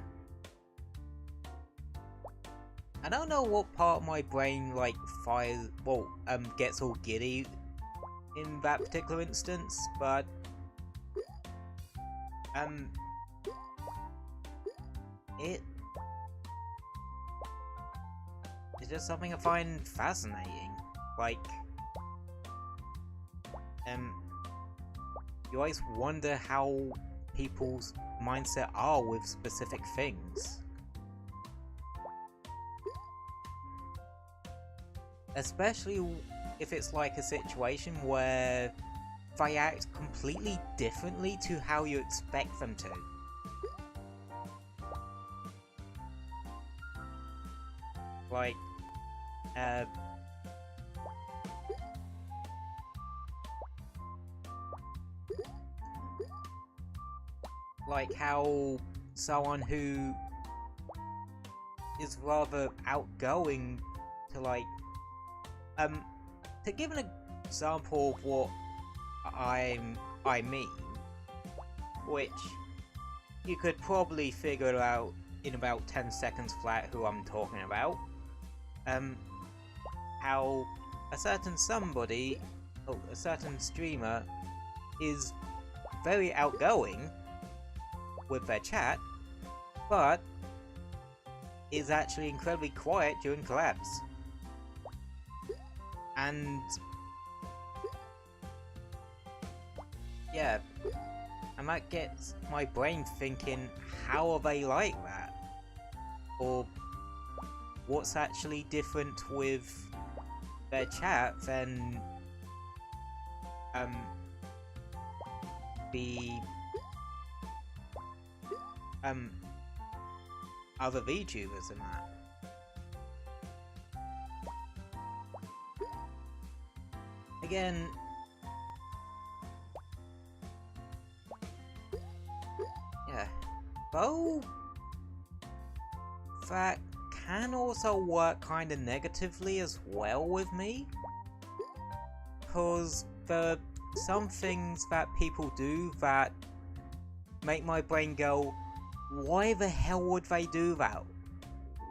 I don't know what part of my brain, like, gets all giddy in that particular instance, but... It's just something I find fascinating. Like, you always wonder how people's mindset are with specific things. Especially if it's like a situation where they act completely differently to how you expect them to. Like, like how someone who is rather outgoing to like, to give an example of what I mean, which you could probably figure it out in about 10 seconds flat who I'm talking about. How a certain somebody, or a certain streamer, is very outgoing with their chat, but is actually incredibly quiet during collabs. And yeah, and that gets my brain thinking, how are they like that? Or what's actually different with their chat than other VTubers in that. Again, yeah, though that can also work kind of negatively as well with me, because there are some things that people do that make my brain go, why the hell would they do that?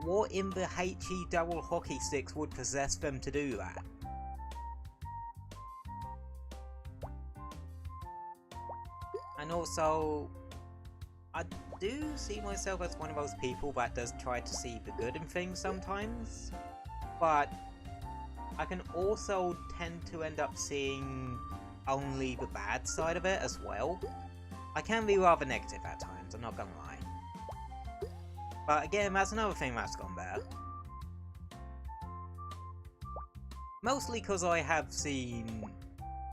What in the HE double hockey sticks would possess them to do that? And also, I do see myself as one of those people that does try to see the good in things sometimes, but I can also tend to end up seeing only the bad side of it as well. I can be rather negative at times, I'm not gonna lie. But again, that's another thing that's gone better. Mostly because I have seen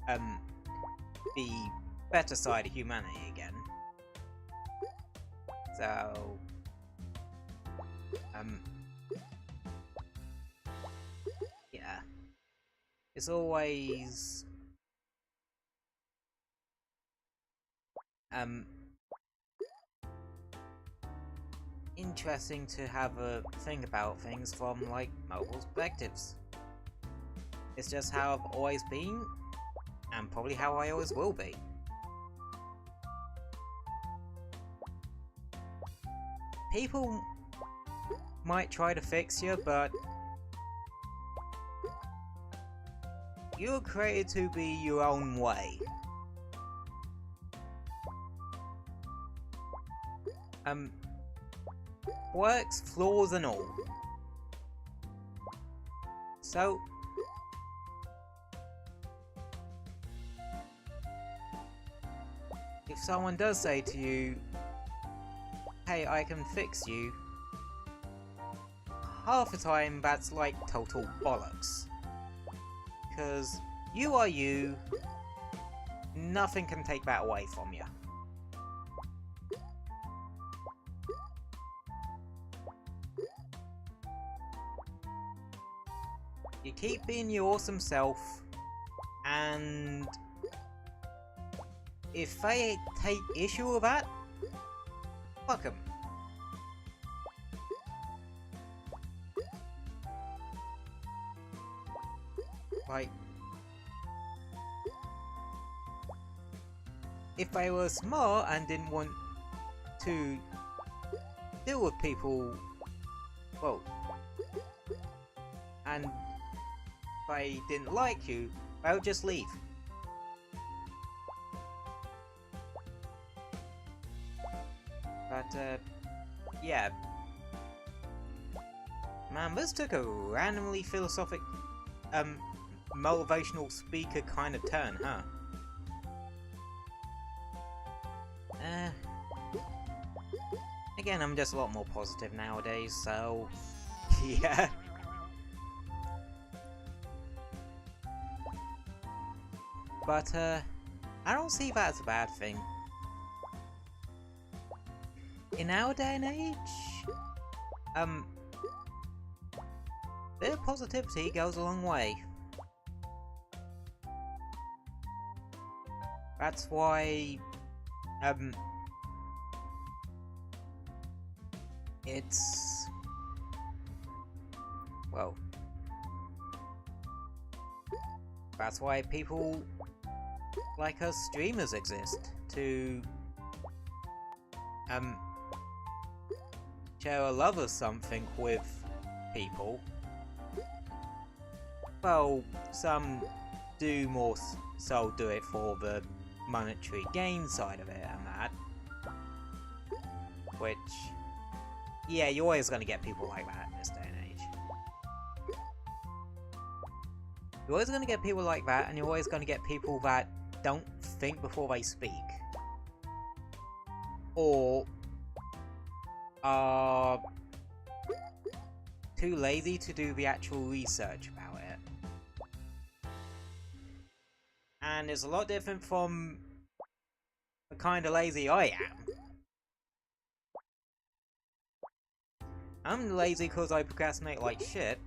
the better side of humanity again. So, yeah. It's always interesting to have a think about things from, like, multiple perspectives. It's just how I've always been, and probably how I always will be. People might try to fix you, but you're created to be your own way. Quirks, flaws and all. So, if someone does say to you, hey, I can fix you, half the time that's like total bollocks. Because you are you, nothing can take that away from you. You keep being your awesome self, and if they take issue with that, fuck them. Like, if they were smart and didn't want to deal with people, well, and they didn't like you, they would just leave. But, yeah. Man, this took a randomly philosophic, motivational speaker kind of turn, huh? Again, I'm just a lot more positive nowadays, so yeah. But, I don't see that as a bad thing. In our day and age, bit of positivity goes a long way. That's why, it's, well, that's why people like us streamers exist, to, share a love of something with people. Well, some do more so do it for the monetary gain side of it and that. Which, yeah, you're always going to get people like that in this day and age. You're always going to get people like that, and you're always going to get people that don't think before they speak. Or are too lazy to do the actual research about it. And it's a lot different from the kind of lazy I am. I'm lazy because I procrastinate like shit.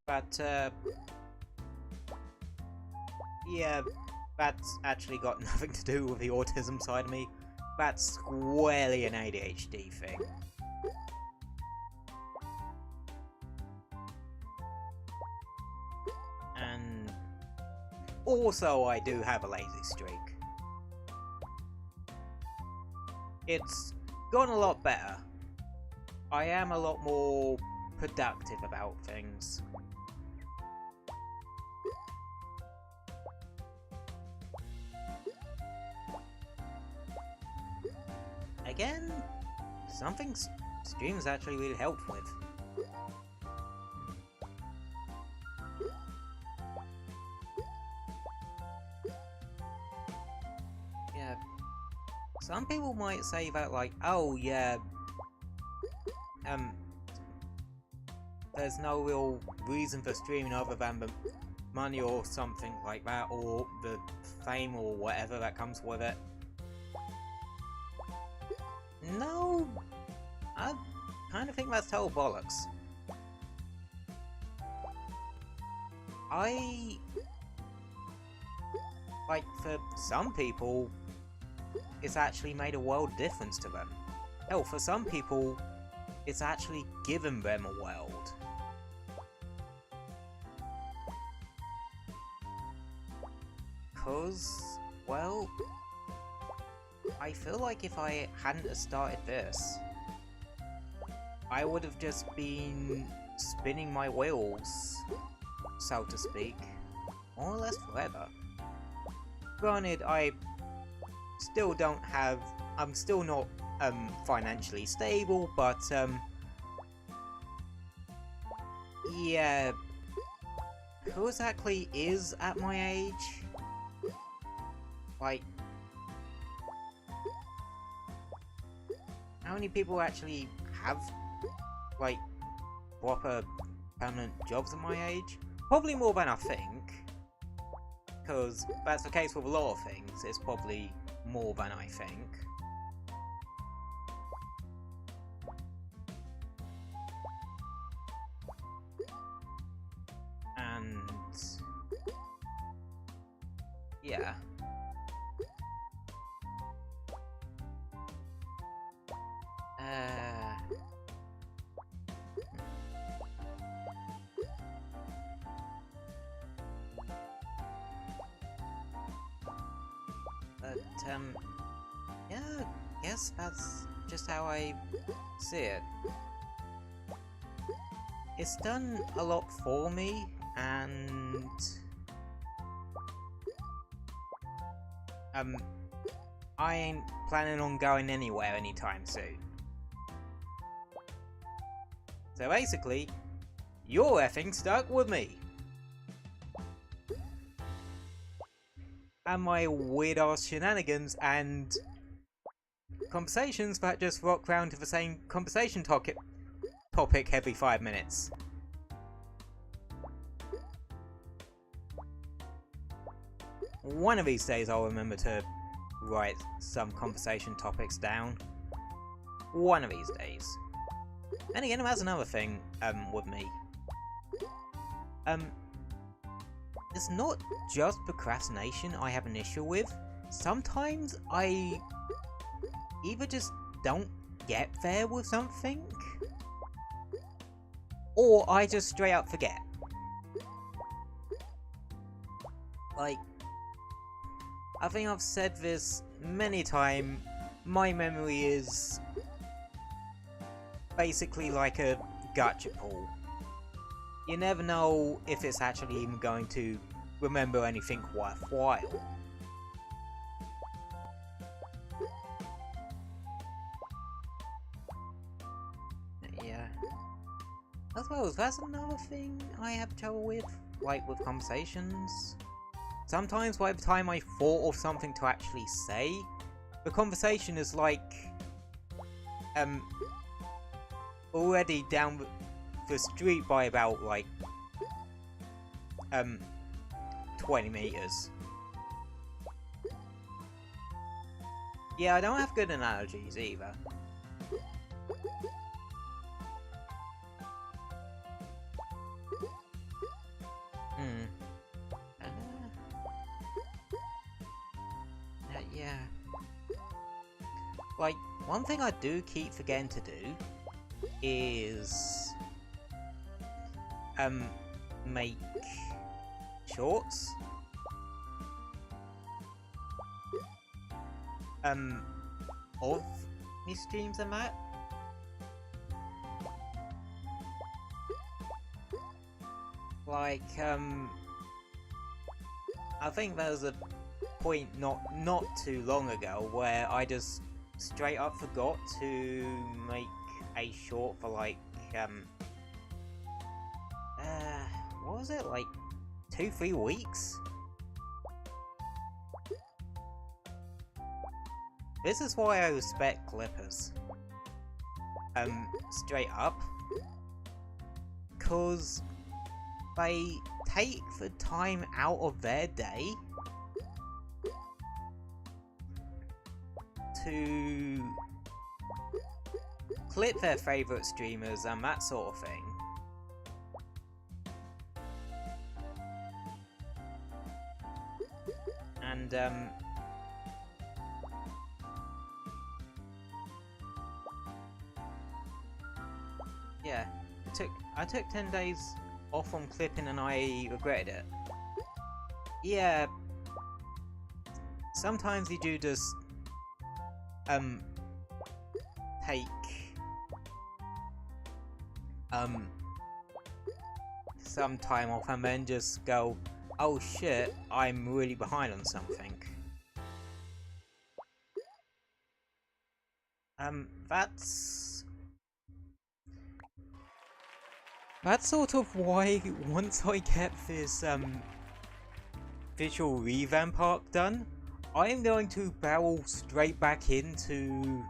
But, yeah, that's actually got nothing to do with the autism side of me. That's squarely an ADHD thing. And also I do have a lazy streak. It's gone a lot better. I am a lot more productive about things. Again, something streams actually really helped with. Yeah, some people might say that like, oh yeah, there's no real reason for streaming other than the money or something like that, or the fame or whatever that comes with it. No, I kind of think that's total bollocks. Like, for some people, it's actually made a world difference to them. Hell, for some people, it's actually given them a world. Cause, well, I feel like if I hadn't started this, I would have just been spinning my wheels, so to speak, more or less forever. Granted, I still don't have, I'm still not financially stable, but yeah, who exactly is at my age? Like, how many people actually have, like, proper permanent jobs at my age? Probably more than I think. Because that's the case with a lot of things, it's probably more than I think. And yeah. Yeah, I guess that's just how I see it. It's done a lot for me, and I ain't planning on going anywhere anytime soon. So basically, you're effing stuck with me. And my weird-ass shenanigans and conversations that just rock round to the same conversation topic every 5 minutes. One of these days I'll remember to write some conversation topics down. One of these days. And again, that's another thing with me. It's not just procrastination I have an issue with. Sometimes I either just don't get there with something, or I just straight up forget. Like, I think I've said this many times, my memory is basically like a gotcha pool. You never know if it's actually even going to remember anything worthwhile. Yeah. I suppose that's another thing I have trouble with, like with conversations. Sometimes by the time I thought of something to actually say, the conversation is like, already down the street by about, like, 20 meters. Yeah, I don't have good analogies either. Like, one thing I do keep forgetting to do is make shorts. Of me streams I'm at. Like, I think there was a point not too long ago where I just straight up forgot to make a short for like, what was it, like 2-3 weeks? This is why I respect clippers. Straight up. 'Cause they take the time out of their day to clip their favourite streamers and that sort of thing. And yeah, I took 10 days off on clipping and I regretted it. Yeah, sometimes you do just take some time off and then just go, oh shit, I'm really behind on something. That's sort of why once I get this visual revamp arc done, I am going to barrel straight back into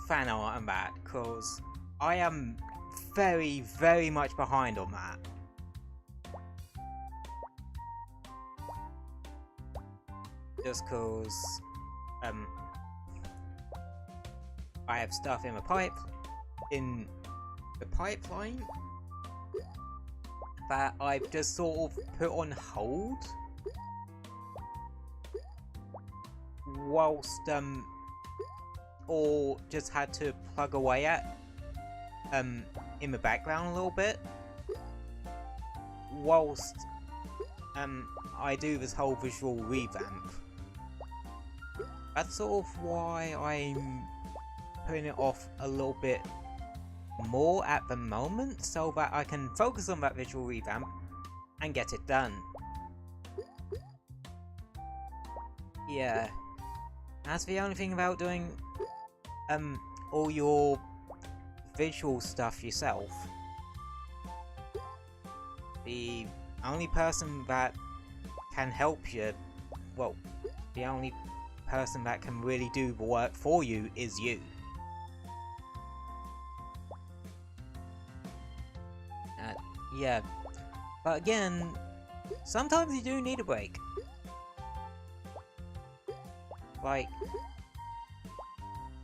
fan art and that, cause I am very, very much behind on that. Just cause I have stuff in the pipeline that I've just sort of put on hold whilst or just had to plug away at in the background a little bit whilst I do this whole visual revamp. That's sort of why I'm putting it off a little bit more at the moment, so that I can focus on that visual revamp and get it done. Yeah, that's the only thing about doing all your visual stuff yourself. The only person that can help you, well, the only person that can really do the work for you is you. Yeah, but again, sometimes you do need a break. Like,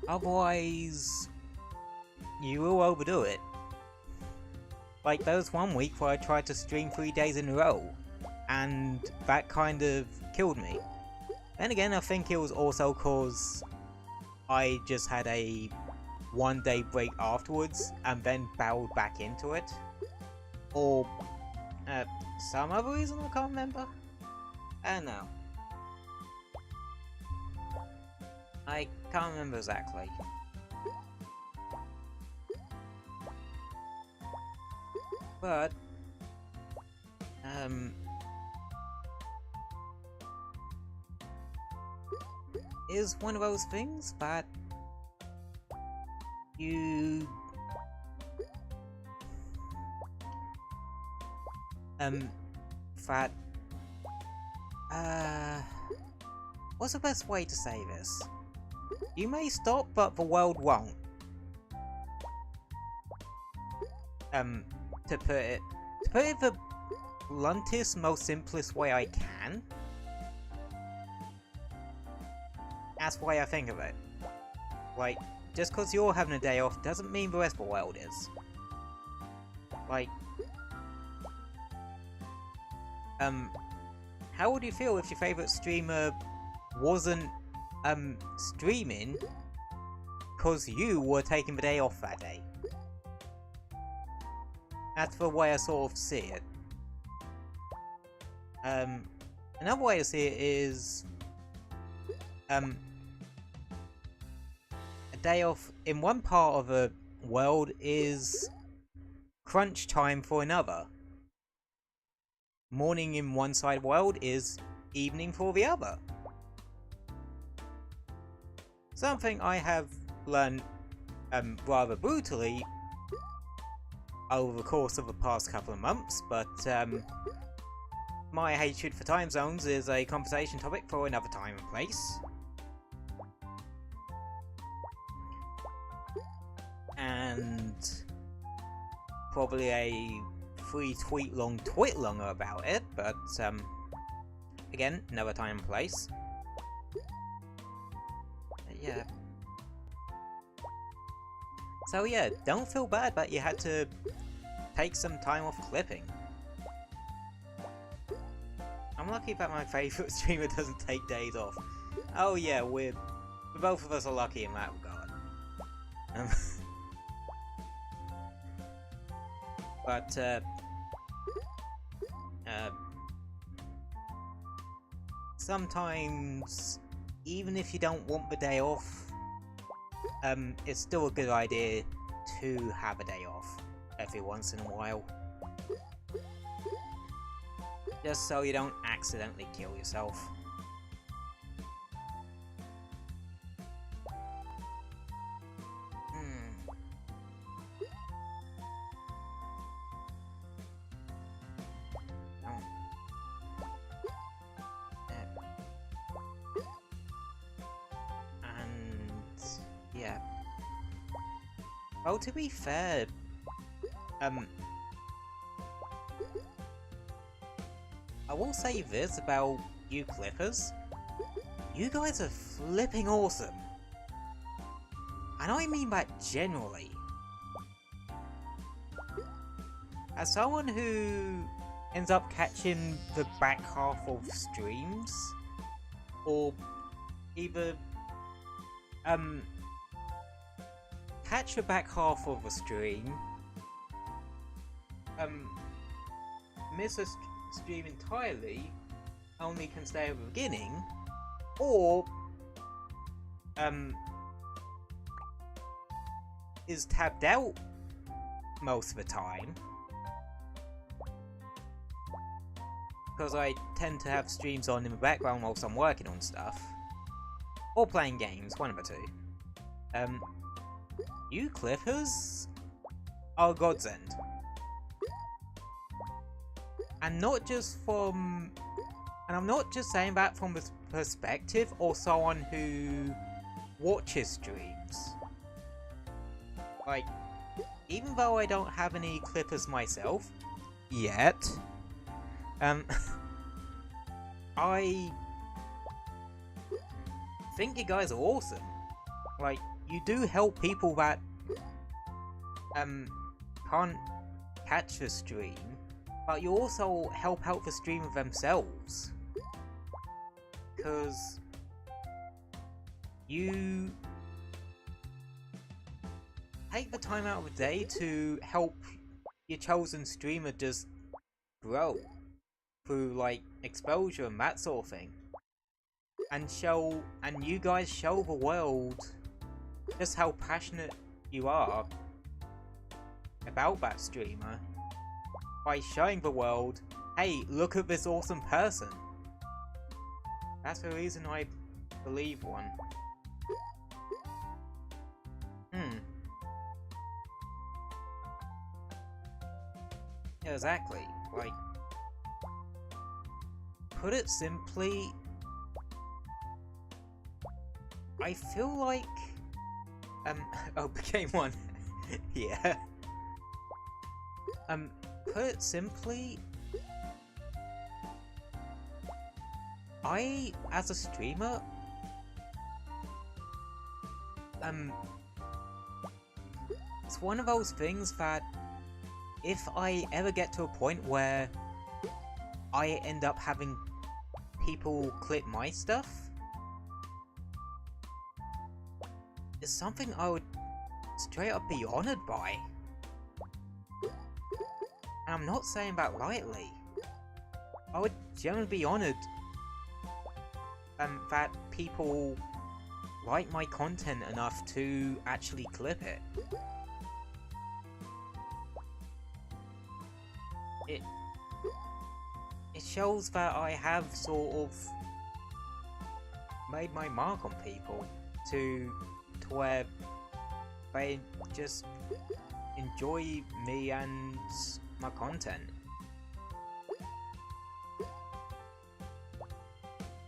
otherwise, you will overdo it. Like, there was one week where I tried to stream 3 days in a row, and that kind of killed me. Then again, I think it was also cause I just had a 1 day break afterwards, and then barreled back into it. Or some other reason I can't remember. I don't know. I can't remember exactly. But is one of those things that you what's the best way to say this? You may stop, but the world won't. To put it the bluntest, most simplest way I can. That's the way I think of it. Like, just because you're having a day off doesn't mean the rest of the world is. Like, how would you feel if your favourite streamer wasn't streaming because you were taking the day off that day. That's the way I sort of see it. Another way to see it is a day off in one part of a world is crunch time for another. Morning in one side of the world is evening for the other. Something I have learned rather brutally over the course of the past couple of months, but my hatred for time zones is a conversation topic for another time and place. And probably a 3-tweet long twit-longer about it, but again, another time and place. Yeah. So yeah, don't feel bad that you had to take some time off clipping. I'm lucky that my favourite streamer doesn't take days off. Oh yeah, both of us are lucky in that regard. But sometimes, even if you don't want the day off, it's still a good idea to have a day off every once in a while. Just so you don't accidentally kill yourself. Yeah. Well, to be fair, I will say this about you Clippers. You guys are flipping awesome. And I mean that generally. As someone who ends up catching the back half of streams, or either catch the back half of a stream, miss a stream entirely, only can stay at the beginning, or is tabbed out most of the time, because I tend to have streams on in the background whilst I'm working on stuff, or playing games, one of the two. You Clippers are a godsend. And not just from... And I'm not just saying that from the perspective of someone who watches streams. Like, even though I don't have any Clippers myself, yet, I think you guys are awesome. Like, you do help people that can't catch the stream, but you also help out the streamer themselves, because you take the time out of the day to help your chosen streamer just grow through like exposure and that sort of thing, and you guys show the world just how passionate you are about that streamer by showing the world, hey, look at this awesome person. That's the reason I believe one. Yeah, exactly. Like, put it simply, I feel like oh, became one. Yeah. Put it simply, I, as a streamer, it's one of those things that if I ever get to a point where I end up having people clip my stuff, is something I would straight up be honoured by. And I'm not saying that lightly. I would generally be honoured that people like my content enough to actually clip it. It shows that I have sort of made my mark on people to where they just enjoy me and my content.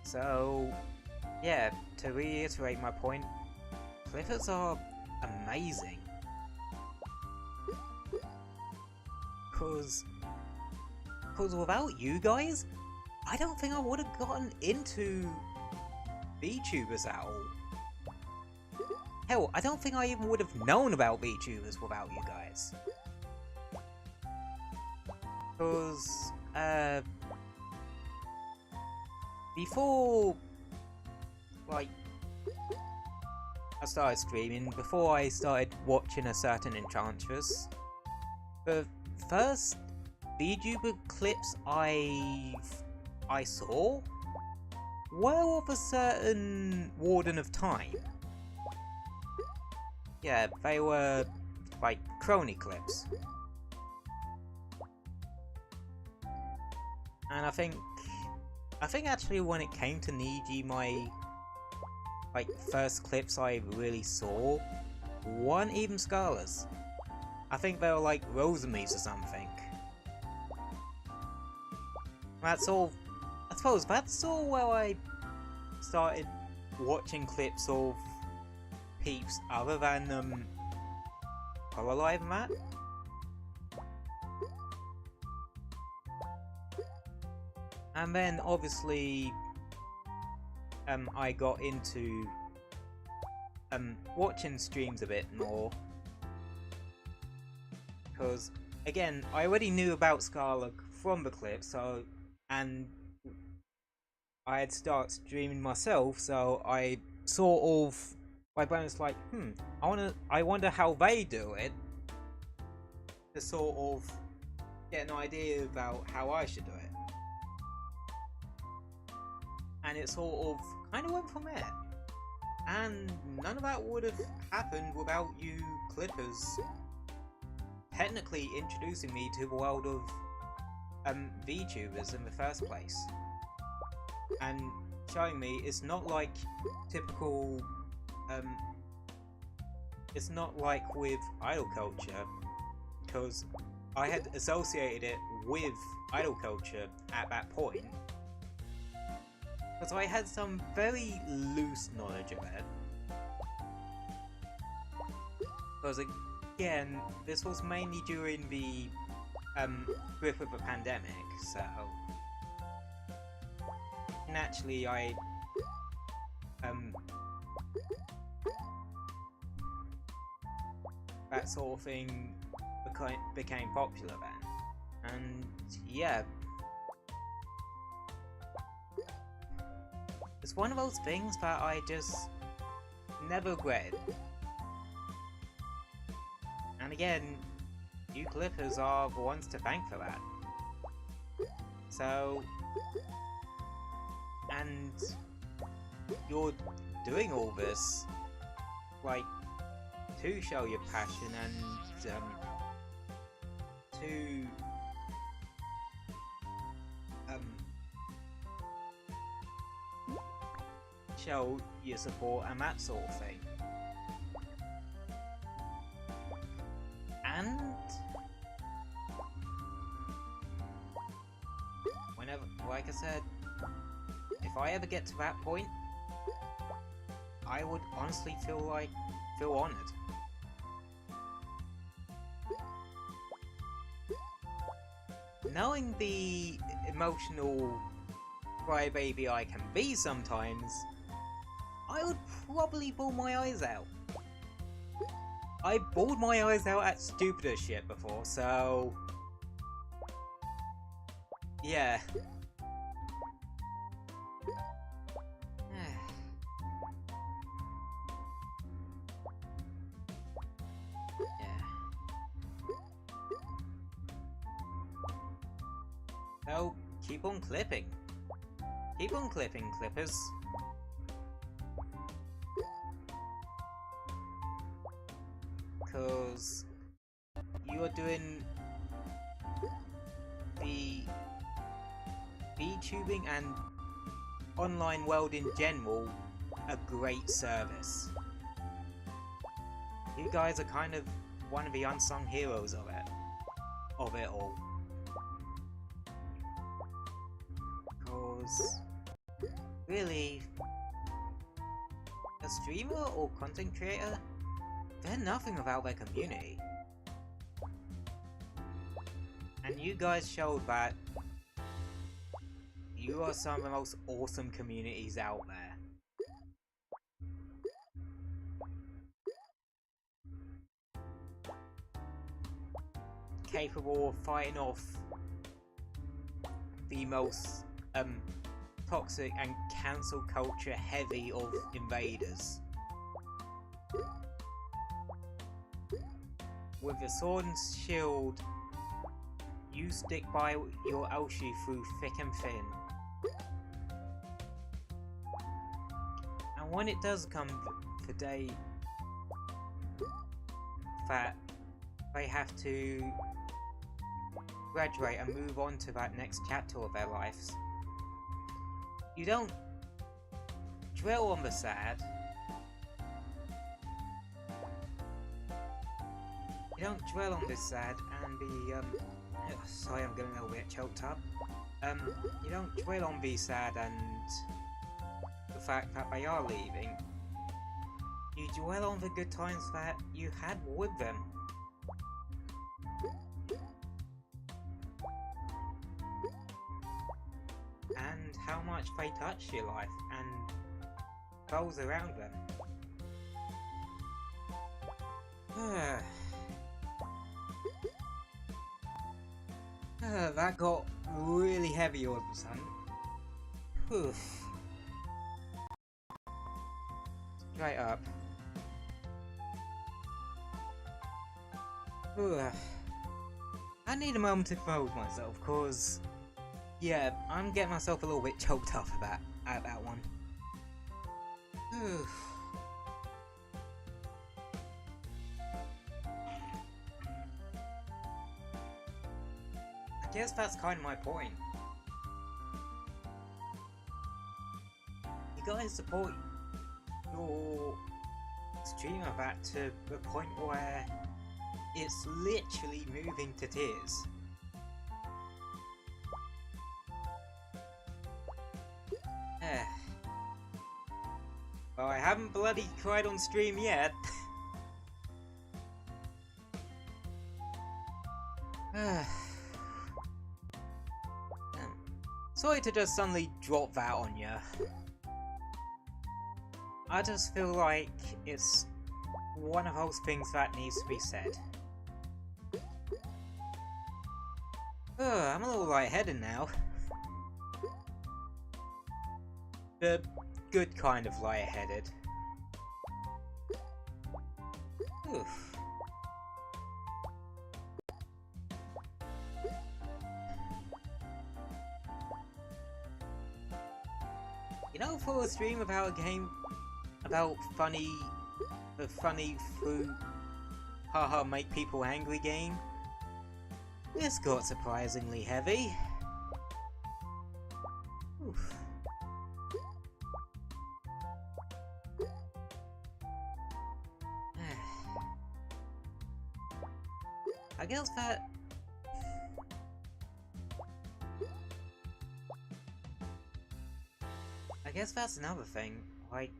So, yeah, to reiterate my point, clippers are amazing. Cause without you guys, I don't think I would have gotten into VTubers at all. Hell, I don't think I even would have known about VTubers without you guys. Cause, before, like, I started streaming, before I started watching a certain Enchantress, the first VTuber clips I saw were of a certain Warden of Time. Yeah, they were like crony clips. And I think actually when it came to Niji, my like first clips I really saw weren't even Scholars. I think they were like Rosamies or something. That's all. I suppose that's all where I started watching clips of peeps other than Hololive and that. And then obviously I got into watching streams a bit more, because again I already knew about Scarlet from the clips, and I had started streaming myself, so I sort of, my brain was like, I wonder how they do it, to sort of get an idea about how I should do it. And it sort of kind of went from there. And none of that would have happened without you clippers technically introducing me to the world of VTubers in the first place. And showing me it's not like typical, it's not like with idol culture, because I had associated it with idol culture at that point. Because I had some very loose knowledge of it. Because again, this was mainly during the grip of the pandemic, so naturally that sort of thing became popular then. And yeah, it's one of those things that I just never regretted. And again, you clippers are the ones to thank for that. So, and you're doing all this, like, to show your passion and to show your support and that sort of thing. And whenever, like I said, if I ever get to that point, I would honestly feel honoured. Knowing the emotional crybaby I can be sometimes, I would probably bawl my eyes out. I bawled my eyes out at stupider shit before, so yeah. keep on clipping. Keep on clipping, clippers. Because you are doing the VTubing and online world in general a great service. You guys are kind of one of the unsung heroes of it all. Because really, a streamer or content creator, they're nothing without their community. And you guys showed that you are some of the most awesome communities out there. Capable of fighting off the most toxic and cancel culture heavy of invaders. With the sword and shield, you stick by your Elshi through thick and thin. And when it does come the day that they have to graduate and move on to that next chapter of their lives, you don't dwell on the sad. You don't dwell on this sad and the sorry, I'm getting a little bit choked up. You don't dwell on the sad and the fact that they are leaving. You dwell on the good times that you had with them. And how much they touched your life and those around them. That got really heavy all of a sudden. Oof. Straight up. I need a moment to compose myself, cause yeah, I'm getting myself a little bit choked up at that one. Oof. I guess that's kind of my point. You guys support your streamer back to the point where it's literally moving to tears. Well, I haven't bloody cried on stream yet. Sorry to just suddenly drop that on you. I just feel like it's one of those things that needs to be said. I'm a little lightheaded now. The good kind of lightheaded. Oof. You know, for a stream about a game about the funny fruit, haha make people angry game, this got surprisingly heavy. Oof. I guess that's another thing, like,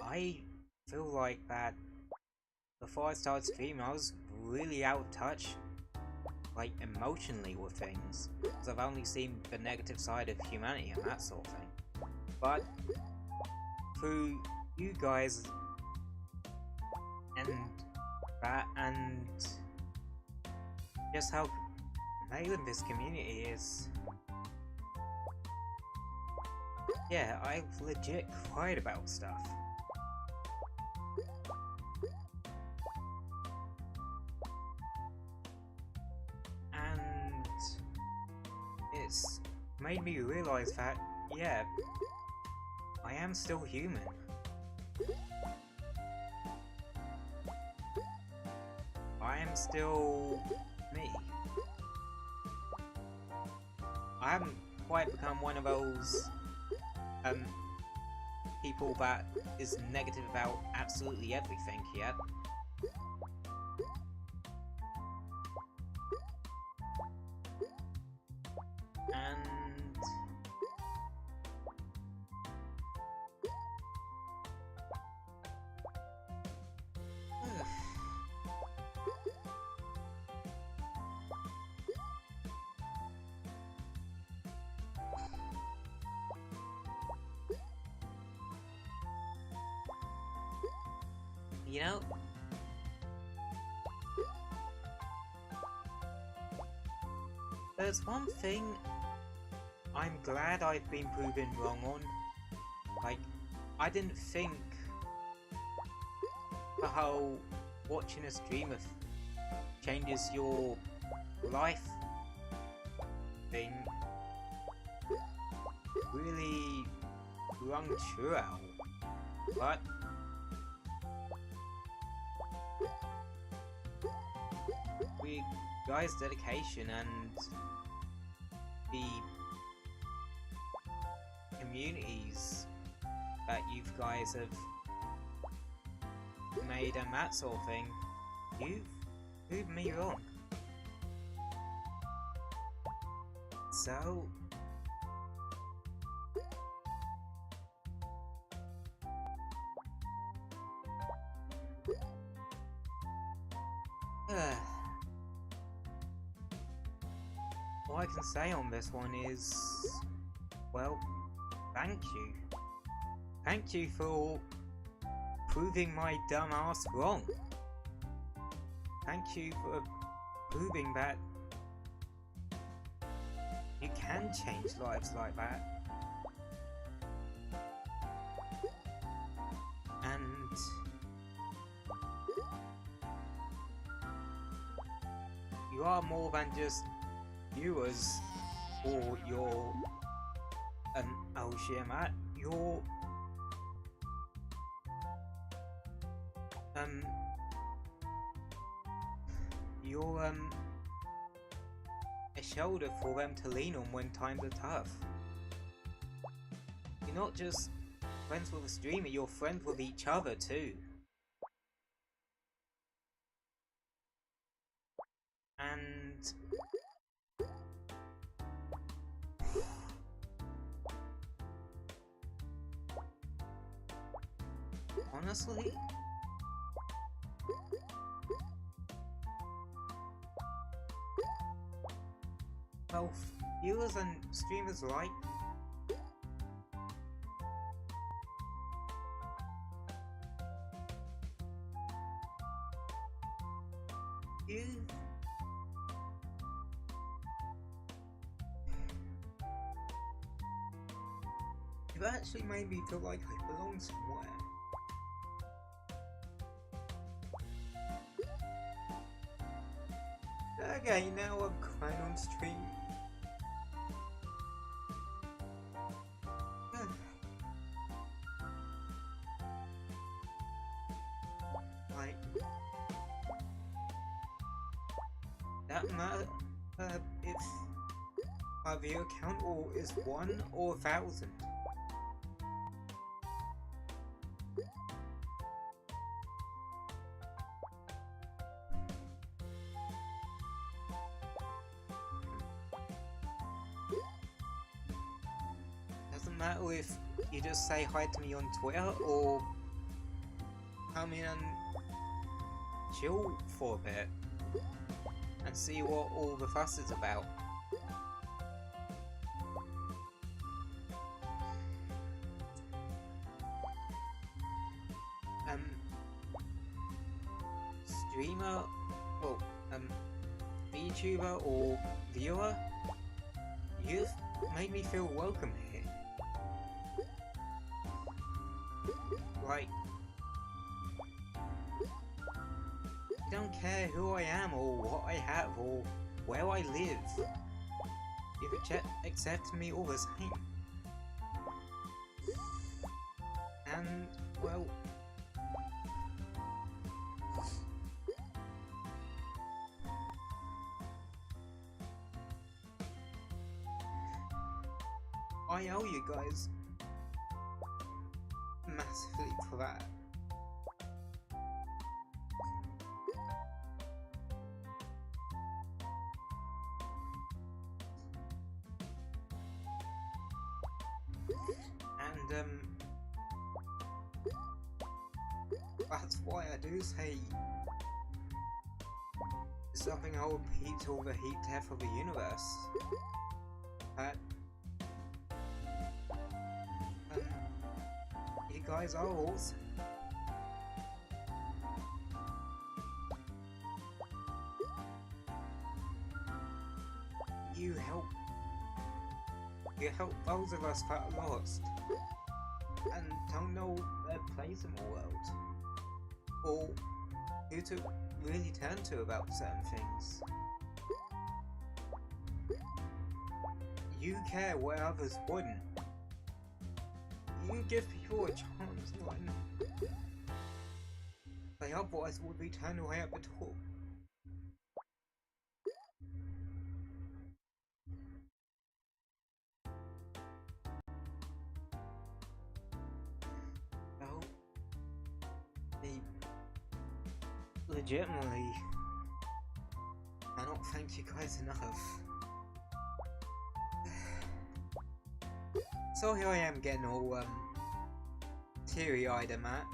I feel like that before I started streaming I was really out of touch, like, emotionally with things, because I've only seen the negative side of humanity and that sort of thing. But through you guys and that, and just how amazing this community is, yeah, I've legit cried about stuff. And made me realize that, yeah, I am still human. I am still me. I haven't quite become one of those people that is negative about absolutely everything yet. And you know, there's one thing I'm glad I've been proven wrong on. Like, I didn't think the whole watching a streamer changes your life thing really rung true out. But with guys' dedication and the communities that you guys have made and that sort of thing, you've proved me wrong. So all I can say on this one is, well, thank you. Thank you for proving my dumb ass wrong. Thank you for proving that you can change lives like that. And you are more than just viewers or your oh shit, Matt, you're a shoulder for them to lean on when times are tough. You're not just friends with a streamer, you're friends with each other too. And honestly, well, viewers and streamers alike, you've actually made me feel like I belong somewhere. Okay, now I'm crying on stream. Like, that matter if my viewer count is 1 or 1,000. Doesn't matter if you just say hi to me on Twitter or come in and chill for a bit and see what all the fuss is about. Streamer or VTuber or viewer, you've made me feel welcome here. Like, you don't care who I am or what I have or where I live. You accept me all the same. And, well... I owe you guys massively for that. And that's why I do say it's something I'll repeat till the heat death of the universe. That you guys are awesome. You help those of us that are lost and don't know their place in the world, or who to really turn to about certain things. You care where others wouldn't. You give people a chance when they otherwise would be turned away at the door. Well, legitimately cannot thank you guys enough. So here I am getting all teary-eyed and that.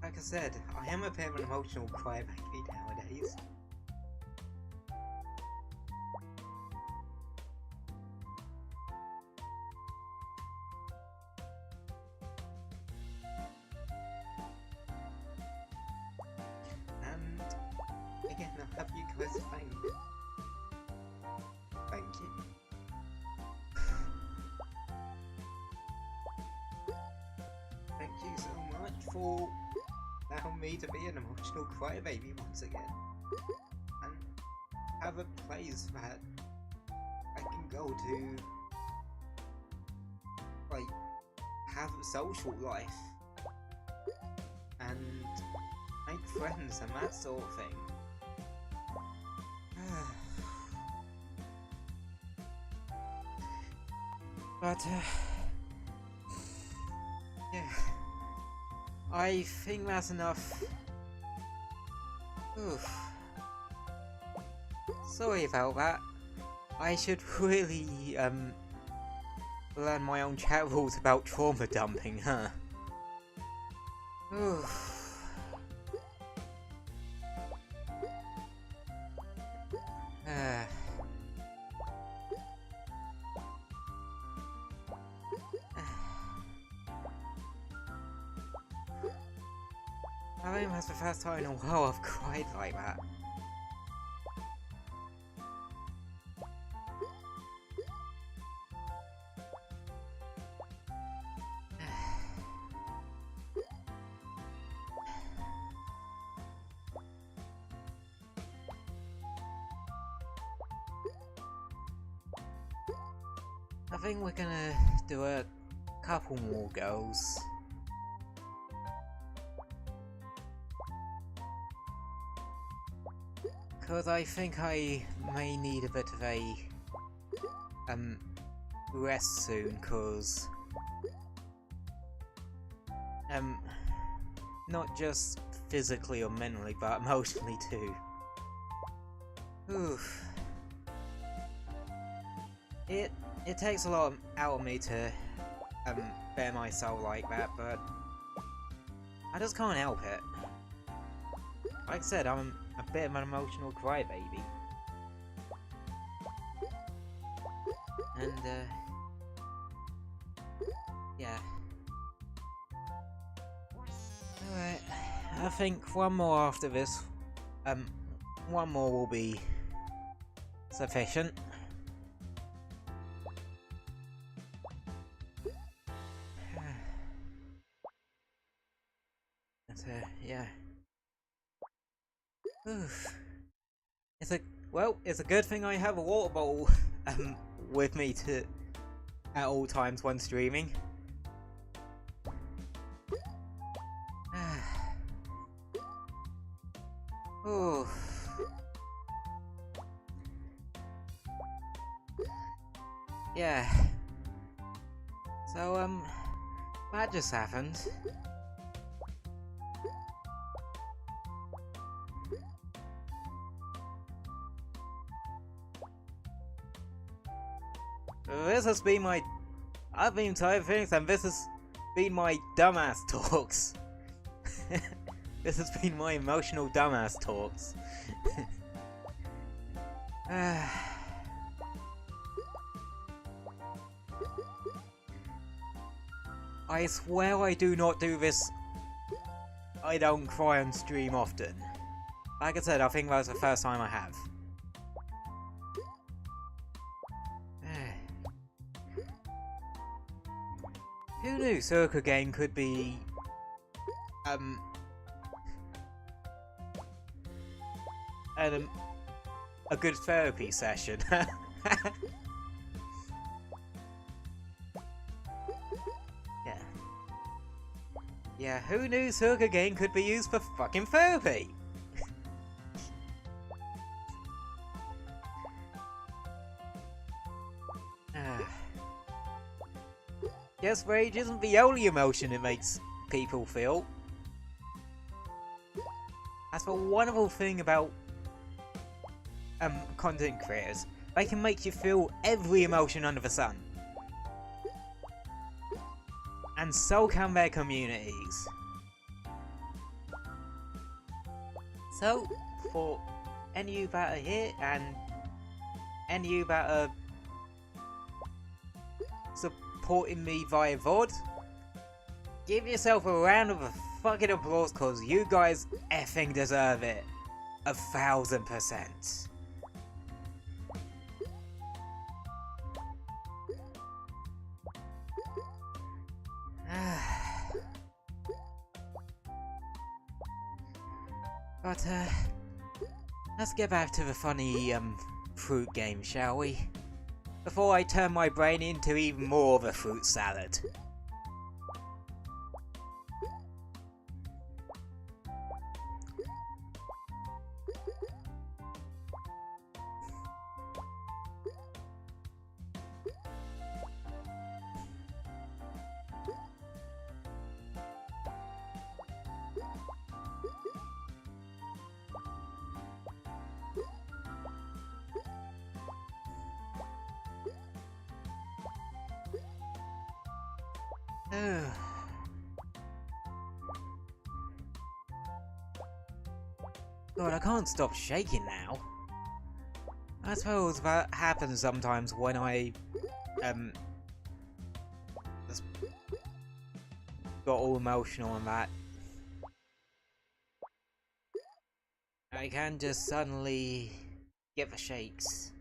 Like I said, I am a bit of an emotional crybaby nowadays. And again, I have you guys to thank. Thank you. Thank you so much for allowing me to be an emotional crybaby once again, and have a place that I can go to, like, have a social life and make friends and that sort of thing. But yeah, I think that's enough. Oof. Sorry about that. I should really learn my own chat rules about trauma dumping, huh? Oof. I think that's the first time in a while I've cried like that. I think we're gonna do a couple more goals. Because I think I may need a bit of a rest soon, cause not just physically or mentally, but emotionally too. Oof. It takes a lot out of me to bare my soul like that, but I just can't help it. Like I said, I'm a bit of an emotional crybaby. And yeah. Alright, I think one more after this. One more will be sufficient. Yeah. It's a good thing I have a water bottle with me at all times when streaming. Oh. Yeah. So, that just happened. This has been I've been typing and this has been my dumbass talks. This has been my emotional dumbass talks. I swear I do not do this. I don't cry on stream often. Like I said, I think that was the first time I have. Who knew Suika Game could be a good therapy session? Yeah, who knew Suika Game could be used for fucking therapy? Yes, rage isn't the only emotion it makes people feel. That's the wonderful thing about content creators. They can make you feel every emotion under the sun. And so can their communities. So, for any of you that are here and any of you that are supporting me via VOD, give yourself a round of fucking applause because you guys effing deserve it. 1000%. But, let's get back to the funny, fruit game, shall we? Before I turn my brain into even more of a fruit salad. God, I can't stop shaking now. I suppose that happens sometimes when I, just got all emotional and that. I can just suddenly get the shakes.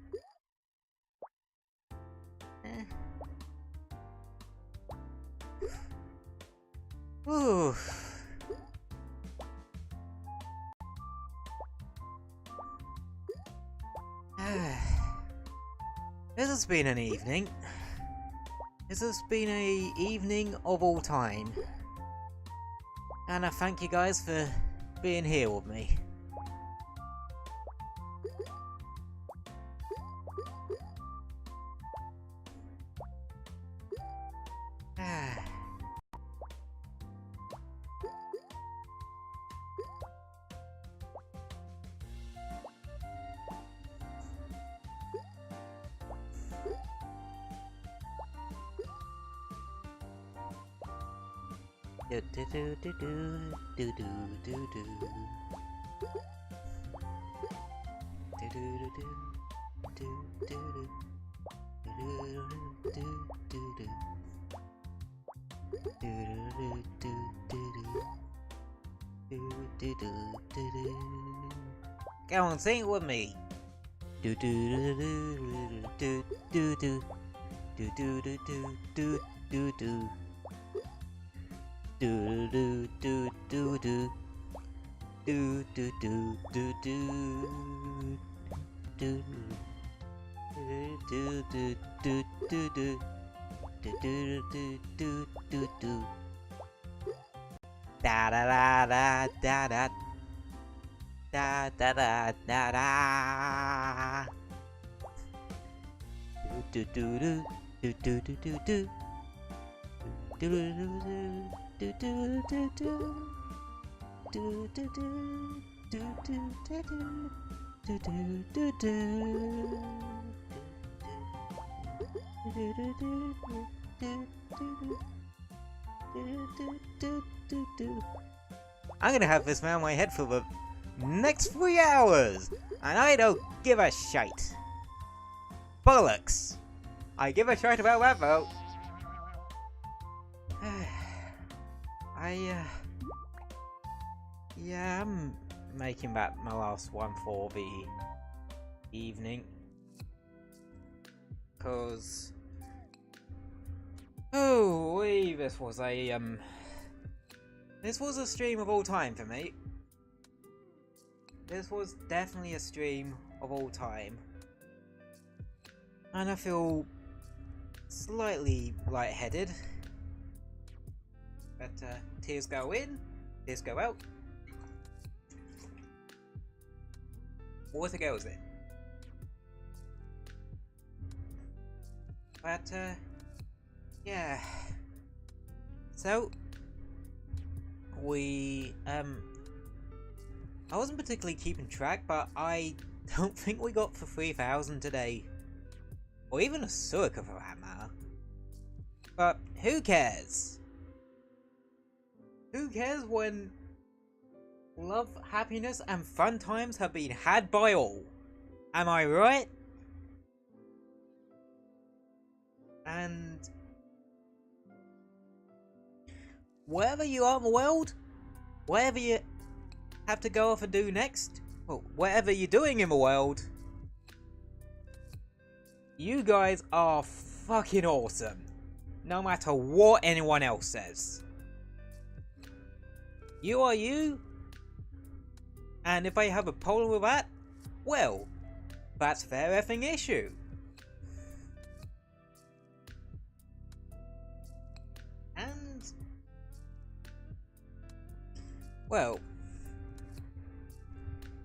Ooh. This has been an evening. This has been an evening of all time. And I thank you guys for being here with me. Do do do do do do do do do do do do do Go on, sing it with me. Do do do do do do do do do do do do. Do do do do do Do do do do do do do do do do do do do do do do. Da da da da da da da da da da da. Do do do do do do do do. Do do do do do do. Do do do do do do do do do do. I'm gonna have this around my head for the next 3 hours, and I don't give a shite. Bollocks! I give a shite about that though. Yeah, I'm making that my last one for the evening. Cause this was a stream of all time for me. This was definitely a stream of all time. And I feel slightly lightheaded. But tears go in, tears go out. Water goes in. But yeah. So we I wasn't particularly keeping track, but I don't think we got for 3,000 today. Or even a Suika for that matter. But who cares? Who cares when love, happiness, and fun times have been had by all? Am I right? And wherever you are in the world, whatever you have to go off and do next, or whatever you're doing in the world, you guys are fucking awesome. No matter what anyone else says. You are you. And if I have a problem with that, well, that's their effing issue. And well,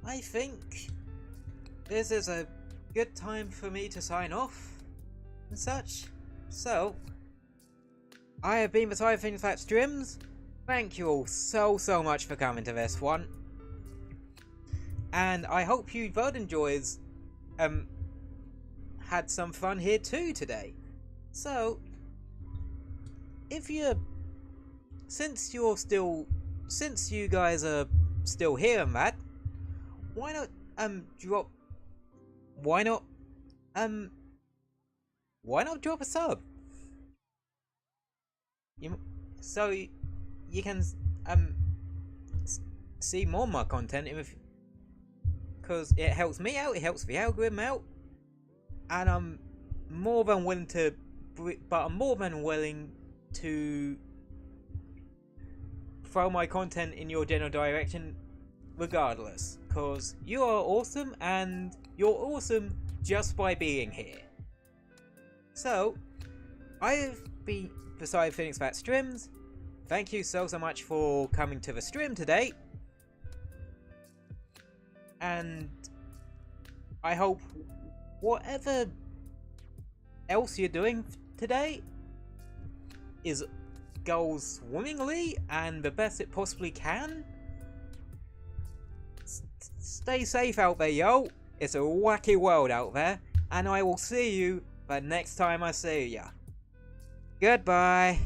I think this is a good time for me to sign off and such. So, I have been the Side of Things That Streams. Thank you all so much for coming to this one. And I hope you both enjoys had some fun here too today. So, if you since you guys are still hearing that, why not drop a sub? So you can see more of my content because it helps me out, it helps the algorithm out, and I'm more than willing to throw my content in your general direction regardless, because you are awesome and you're awesome just by being here. So I've been beside Phoenix Fat Streams. Thank you so much for coming to the stream today, and I hope whatever else you're doing today goes swimmingly and the best it possibly can. Stay safe out there, yo. It's a wacky world out there, and I will see you the next time I see ya. Goodbye.